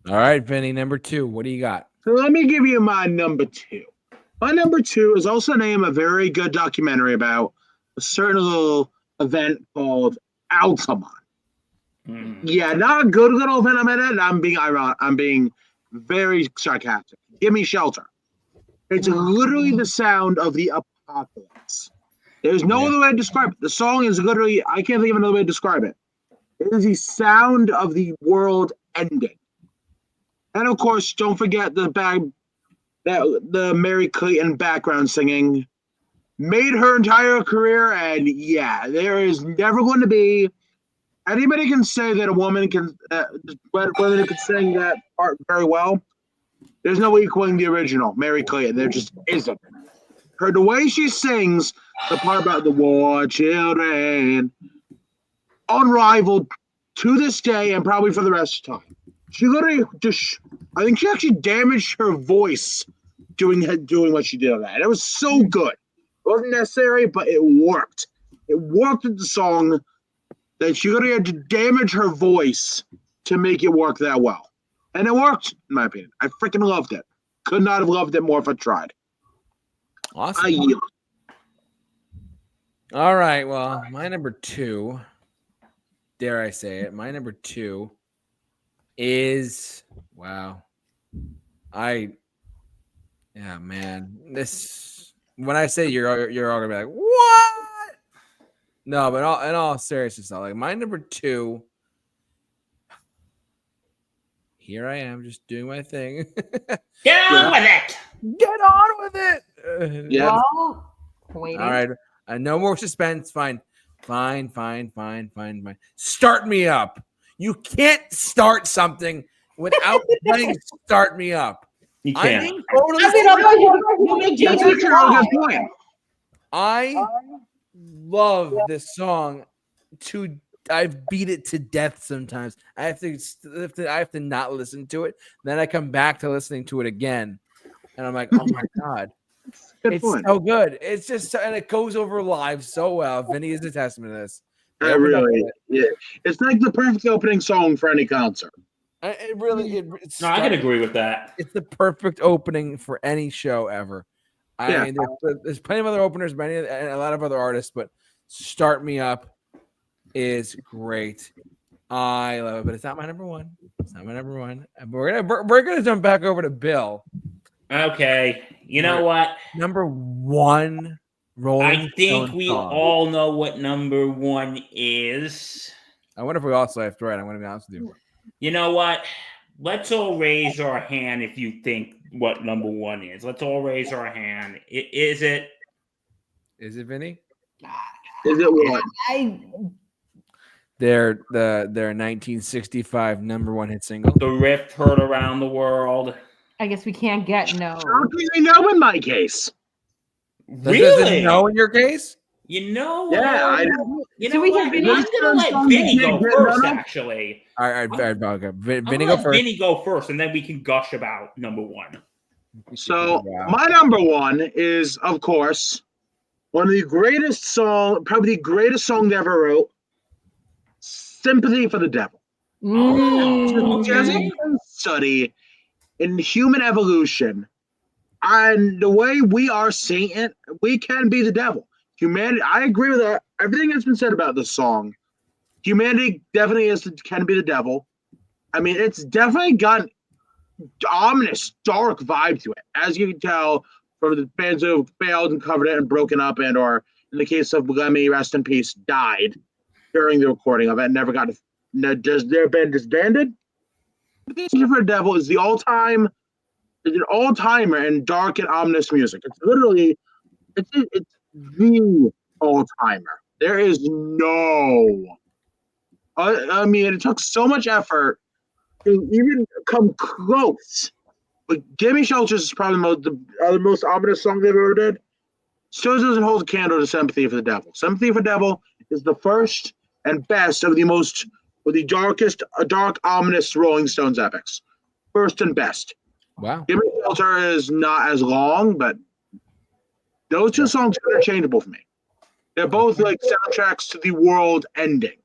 All right, Vinny, number 2. What do you got? So let me give you my number 2. My number 2 is also named a very good documentary about a certain little event called Altamont. Yeah, not a good little event. I'm at it. I'm being ironic. I'm being very sarcastic. Give me shelter. It's literally the sound of the apocalypse. There's no other way to describe it. The song is literally, I can't think of another way to describe it. It is the sound of the world ending. And of course, don't forget the Mary Clayton background singing made her entire career. And yeah, there is never going to be anybody can say that a woman can women can sing that part very well. There's no equaling the original Mary Clayton. There just isn't. The way she sings the part about the war children, unrivaled to this day and probably for the rest of the time. She literally I think she actually damaged her voice doing what she did on that. And it was so good. It wasn't necessary, but it worked. It worked with the song that she literally had to damage her voice to make it work that well. And it worked, in my opinion. I freaking loved it. Could not have loved it more if I tried. Awesome. I yield. All right. Well, my number 2, dare I say it, my number 2 is wow. Yeah, man. This when I say you're all gonna be like, what? No, but in all seriousness, though, like my number 2. Here I am, just doing my thing. Get on with it. Get on with it. Yeah. Well, waiting. All right. No more suspense. Fine. Start me up. You can't start something without playing Start Me Up. You I can't. mean, totally I mean, otherwise you make That's Jamie actually a really cry. good point. I love this song. I've beat it to death sometimes. I have to not listen to it. Then I come back to listening to it again, and I'm like, oh my god, Good it's point. so good. It's just and it goes over live so well. Vinny is a testament to this. I really, yeah. It's like the perfect opening song for any concert. It really, No, I can agree with that. It's the perfect opening for any show ever. I mean, there's plenty of other openers, and a lot of other artists, but Start Me Up is great. I love it, but it's not my number 1. It's not my number 1. We're gonna jump back over to Bill. Okay. You know what? Number 1, Rolling I think Stone we song. all know what number 1 is. I wonder if we also have to write. I'm going to be honest with you. You know what? Let's all raise our hand if you think what number 1 is. Let's all raise our hand. Is it? Is it Vinny? Is it what? Their 1965 number 1 hit single. The Rift heard around the world. I guess we can't get no. Shockingly no in my case. Does Really? it no in your case? You know? Yeah, You So know we what? can I'm gonna let Vinny go first. Actually, All right, okay. Vinny, I'm go gonna let first. Vinny go first, and then we can gush about number 1. So Wow. my number 1 is, of course, one of the greatest song, probably the greatest song they ever wrote, "Sympathy for the Devil." Okay. Study in human evolution and the way we are seeing it, we can be the devil. Humanity, I agree with that. Everything that's been said about this song. Humanity definitely can be the devil. I mean, it's definitely got an ominous, dark vibe to it, as you can tell from the fans who failed and covered it and broken up, or in the case of Lemmy, rest in peace, died during the recording of it and never got to Now, does their band disbanded? Sympathy for the Devil is an all-timer in dark and ominous music. It's literally, it's the all-timer. There is no. I mean, it took so much effort to even come close. But "Gimme Shelters" is probably the most ominous song they've ever did. Still doesn't hold a candle to "Sympathy for the Devil." "Sympathy for the Devil" is the first and best of the darkest, dark, ominous Rolling Stones epics. First and best. Wow. "Gimme Shelter" is not as long, but those two songs are interchangeable for me. They're both like soundtracks to the world ending,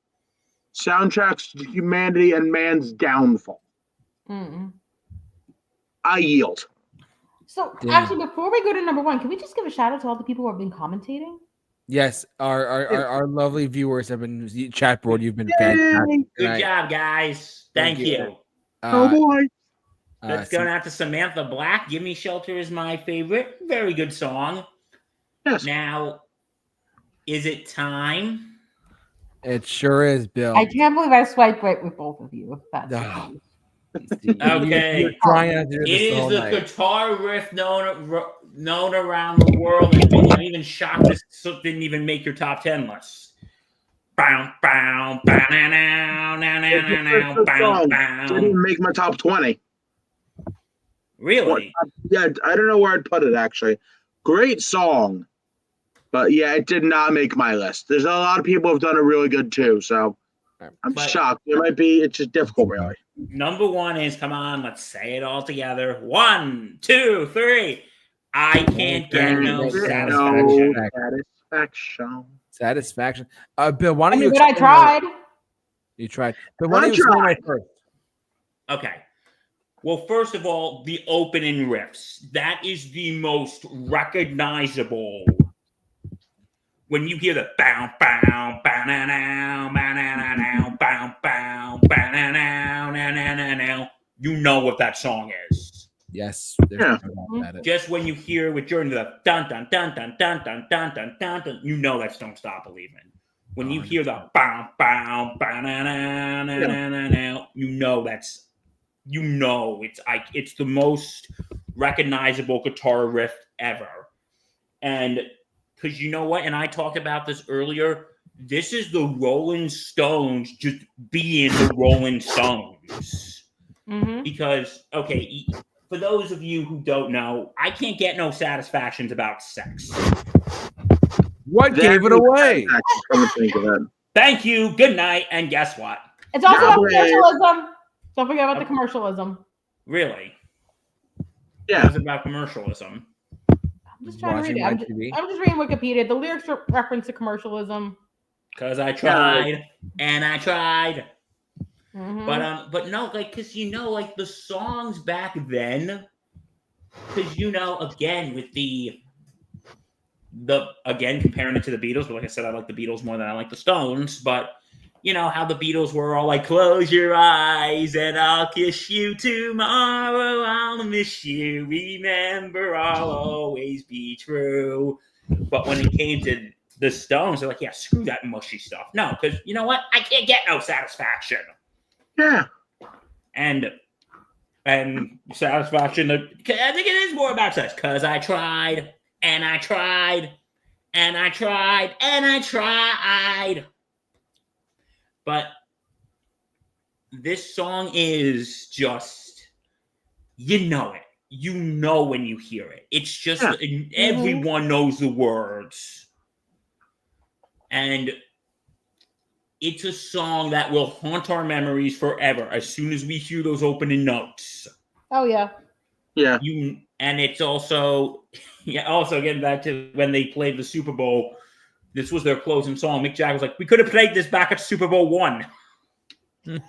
soundtracks to humanity and man's downfall. Mm. I yield. So Damn. actually, before we go to number one, can we just give a shout out to all the people who have been commentating? Yes, our lovely viewers have been chat board. You've been fantastic. Good job, guys. Thank you. Oh boy. Let's go out to Samantha Black. "Gimme Shelter" is my favorite. Very good song. Yes. Now, is it time? It sure is, Bill. I can't believe I swiped right with both of you. That's Ah. Okay. You're trying to do It this is all the night. guitar riff known around the world. I'm even shocked this didn't even make your top 10 list. Bow, bow, bow, now, now, now, now, bow, bow. Didn't make my top 20. Really? Yeah, I don't know where I'd put it actually. Great song, but yeah, it did not make my list. There's a lot of people who've done it really good too, so I'm shocked. It's just difficult, really. Number one is, come on, let's say it all together. 1, 2, 3. I can't get no satisfaction. Satisfaction. Bill, why don't you? But I tried. You tried. But why don't you explain it first? Okay. Well, first of all, the opening riffs. That is the most recognizable. When you hear the bow, bow, bow, now, now, bow, now, bow, bow, bow, now, now, you know what that song is. Yes. Yeah. Just when you hear with during the dun dun dun dun dun dun dun dun dun dun, you know that's "Don't Stop Believing." When you hear the bow, bow, bow, now, now, now, now, you know that's. You know, it's the most recognizable guitar riff ever. And because you know what, and I talked about this earlier, this is the Rolling Stones just being the Rolling Stones. Mm-hmm. Because, okay, for those of you who don't know, I can't get no satisfactions about sex. What gave it away? Thank you, good night, and guess what? It's also about commercialism. Don't forget about the commercialism. Really? Yeah. It's about commercialism. I'm just trying to read it. I'm just reading Wikipedia. The lyrics reference to commercialism. Because I tried, and I tried. Mm-hmm. But no, like, because you know, like the songs back then, because you know, again with the again comparing it to the Beatles, but like I said, I like the Beatles more than I like the Stones. But you know how the Beatles were all like, "Close your eyes and I'll kiss you tomorrow. I'll miss you. Remember, I'll always be true." But when it came to the Stones, they're like, "Yeah, screw that mushy stuff." No, because you know what? I can't get no satisfaction. Yeah. And satisfaction, I think it is more about sex. Because I tried, and I tried, and I tried, and I tried. But this song is just, you know it. You know when you hear it. It's just, everyone knows the words. And it's a song that will haunt our memories forever as soon as we hear those opening notes. Oh, yeah. Yeah. And it's also, also getting back to when they played the Super Bowl, this was their closing song. Mick Jagger was like, "We could have played this back at Super Bowl 1. We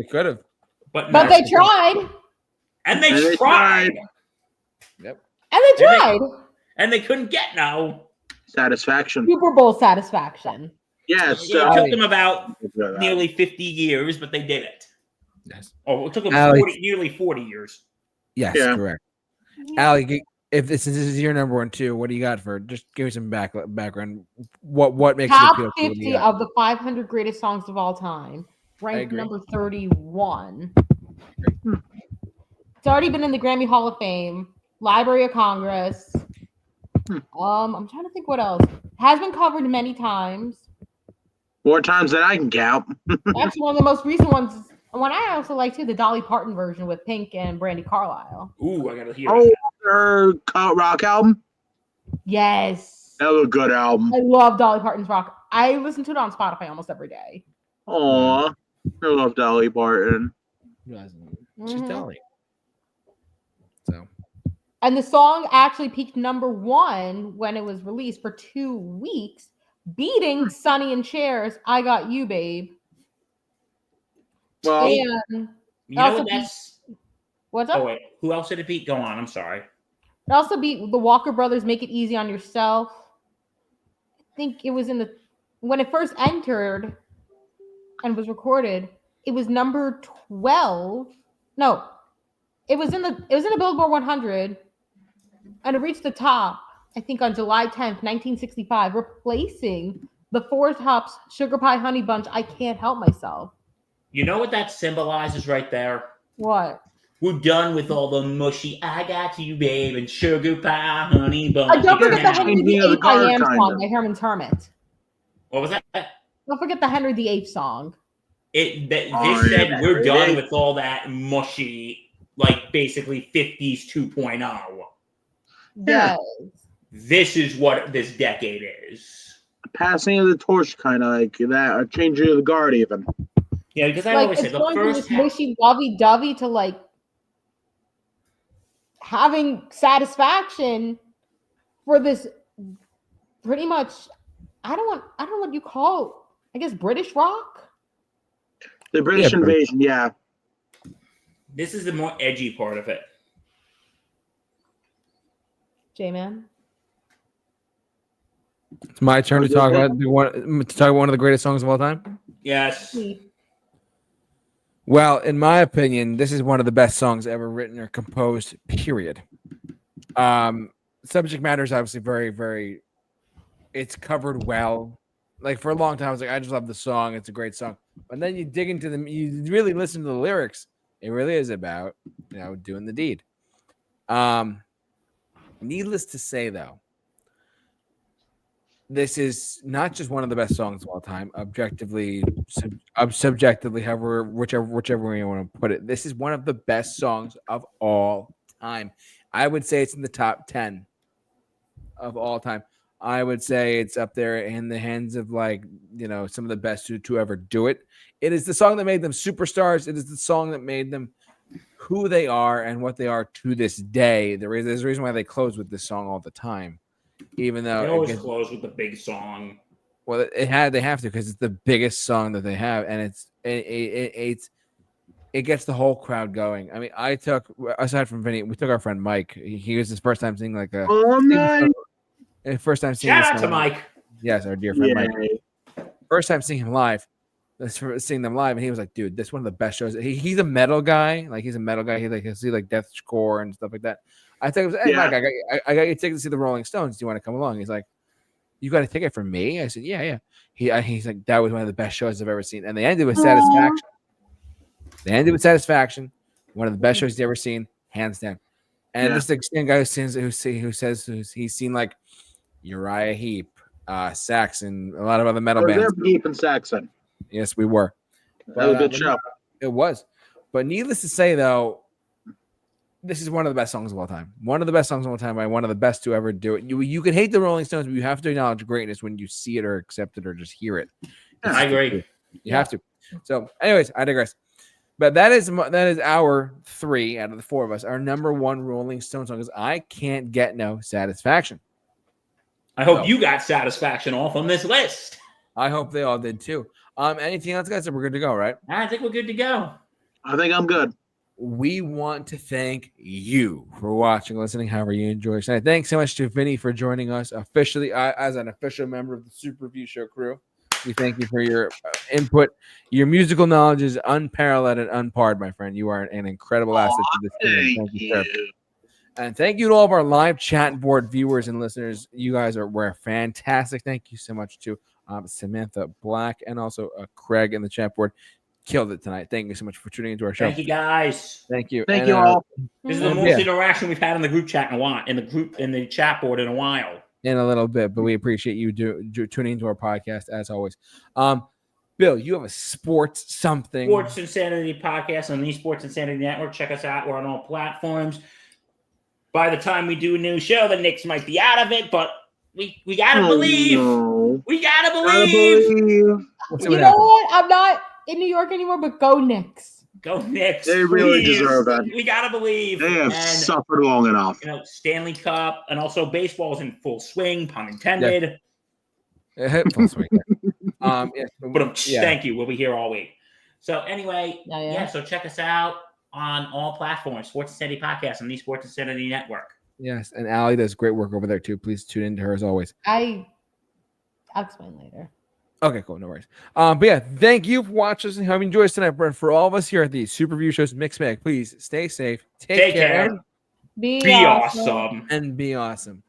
could have. But they tried. And they tried. Yep. And they tried. And they couldn't get no satisfaction. Super Bowl satisfaction. Yes. It took them about nearly 50 years, but they did it. Yes. Oh, it took them nearly 40 years. Yes, Yeah. correct. Allie, if this is your number one too, what do you got for? Just give me some background. What makes it Top appeal to you? What do you 50 got? of the 500 greatest songs of all time. Ranked agree. number 31. It's already been in the Grammy Hall of Fame, Library of Congress. I'm trying to think what else. Has been covered many times. More times than I can count. Actually, one of the most recent ones. One I also like too, the Dolly Parton version with Pink and Brandy Carlisle. Ooh, I gotta hear Oh, that. her rock album. Yes. That was a good album. I love Dolly Parton's rock. I listen to it on Spotify almost every day. Aw, I love Dolly Parton. She's Mhm. Dolly. So And the song actually peaked number 1 when it was released for 2 weeks, beating Sonny and Cher's "I Got You, Babe." Well, And You know also what? That's. what's up? Oh wait, who else did it beat? Go on. I'm sorry. It also beat the Walker Brothers' "Make It Easy on Yourself." I think it was in the when it first entered and was recorded. It was number 12. No, it was in the Billboard 100, and it reached the top. I think on July 10th, 1965, replacing the Four Tops "Sugar Pie Honey Bunch." I Can't Help Myself. You know what that symbolizes right there? What? We're done with all the mushy "I got you, babe" and "sugar pie, honey bun." And don't forget the Henry Changing of the VIII "I guard, Am" kind song of. by Herman's Hermit. What was that? Don't forget the Henry VIII song. This said we're done with all that mushy, like basically 50s 2.0. Yes. This is what this decade is. Passing of the torch, kind of like that, or changing of the guard, even. Yeah, because I Like always say it's the going from first this mushy lovey-dovey to like having satisfaction for this pretty much I don't know what you call, I guess, British rock. The British Yeah, invasion, yeah. This is the more edgy part of it. J-Man. it's my turn to talk about one of the greatest songs of all time. Yes. Well, in my opinion, this is one of the best songs ever written or composed, period. Subject matter is obviously very, very, it's covered well. Like for a long time, I was like, I just love the song. It's a great song. But then you dig into you really listen to the lyrics. It really is about, doing the deed. Needless to say, though, this is not just one of the best songs of all time, objectively, subjectively, whichever way you want to put it. This is one of the best songs of all time. I would say it's in the top 10 of all time. I would say it's up there in the hands of some of the best to ever do it. It is the song that made them superstars. It is the song that made them who they are and what they are to this day. There's a reason why they close with this song all the time. Even though They always close with the big song. Well, they have to because it's the biggest song that they have, and it gets the whole crowd going. I mean, aside from Vinny, we took our friend Mike. He was his first time seeing first time seeing. Shout out to Mike. Yes, our dear friend Mike. First time seeing him live. Seeing them live, and he was like, "Dude, this is one of the best shows." He's a metal guy. Like he's a metal guy. He'll see like deathcore and stuff like that. I think it was, hey, Mike, I got you a ticket to see the Rolling Stones. Do you want to come along? He's like, you got a ticket for me? I said, yeah. He's like, that was one of the best shows I've ever seen. And they ended with Satisfaction. One of the best shows he's ever seen, hands down. And this is the guy who says he's seen like Uriah Heep, Saxon, a lot of other metal bands. Heep and Saxon. Yes, we were. That was a good show. It was. But needless to say, though, this is one of the best songs of all time. One of the best songs of all time by one of the best to ever do it. You can hate the Rolling Stones, but you have to acknowledge greatness when you see it or accept it or just hear it. I agree. You have to. So, anyways, I digress. But that is our 3 out of the 4 of us. Our number 1 Rolling Stone song is "I Can't Get No Satisfaction." I hope you got Satisfaction off on this list. I hope they all did too. Anything else, guys? We're good to go, right? I think we're good to go. I think I'm good. We want to thank you for watching, listening, however you enjoy tonight. Thanks so much to Vinny for joining us officially as an official member of the Super Review Show crew. We thank you for your input. Your musical knowledge is unparalleled and unparred, my friend. You are an incredible asset to this team. Thank you, sir. And thank you to all of our live chat board viewers and listeners. You guys were fantastic. Thank you so much to Samantha Black and also Craig in the chat board. Killed it tonight. Thank you so much for tuning into our show. Thank you, guys. Thank you. Thank you all. This is the most interaction we've had in the group chat in a while, in the chat board in a while. In a little bit, but we appreciate you tuning into our podcast as always. Bill, you have a Sports Insanity podcast on the Sports Insanity Network. Check us out. We're on all platforms. By the time we do a new show, the Knicks might be out of it, but we gotta believe. No. We gotta believe. You know what? I'm not in New York anymore, but go Knicks. Go Knicks. They really please. deserve it. We gotta believe. They have suffered long enough. Stanley Cup, and also baseball's in full swing, pun intended. Full swing. Thank you. We'll be here all week. So anyway, Yeah. so check us out on all platforms. Sports Insanity Podcast on the Sports Insanity Network. Yes, and Allie does great work over there too. Please tune into her as always. I'll explain later. Okay, cool. No worries. But yeah, thank you for watching and having enjoyed us tonight. But for all of us here at the Super Review Show's Mixed Bag, please stay safe, take care, Be awesome. and be awesome.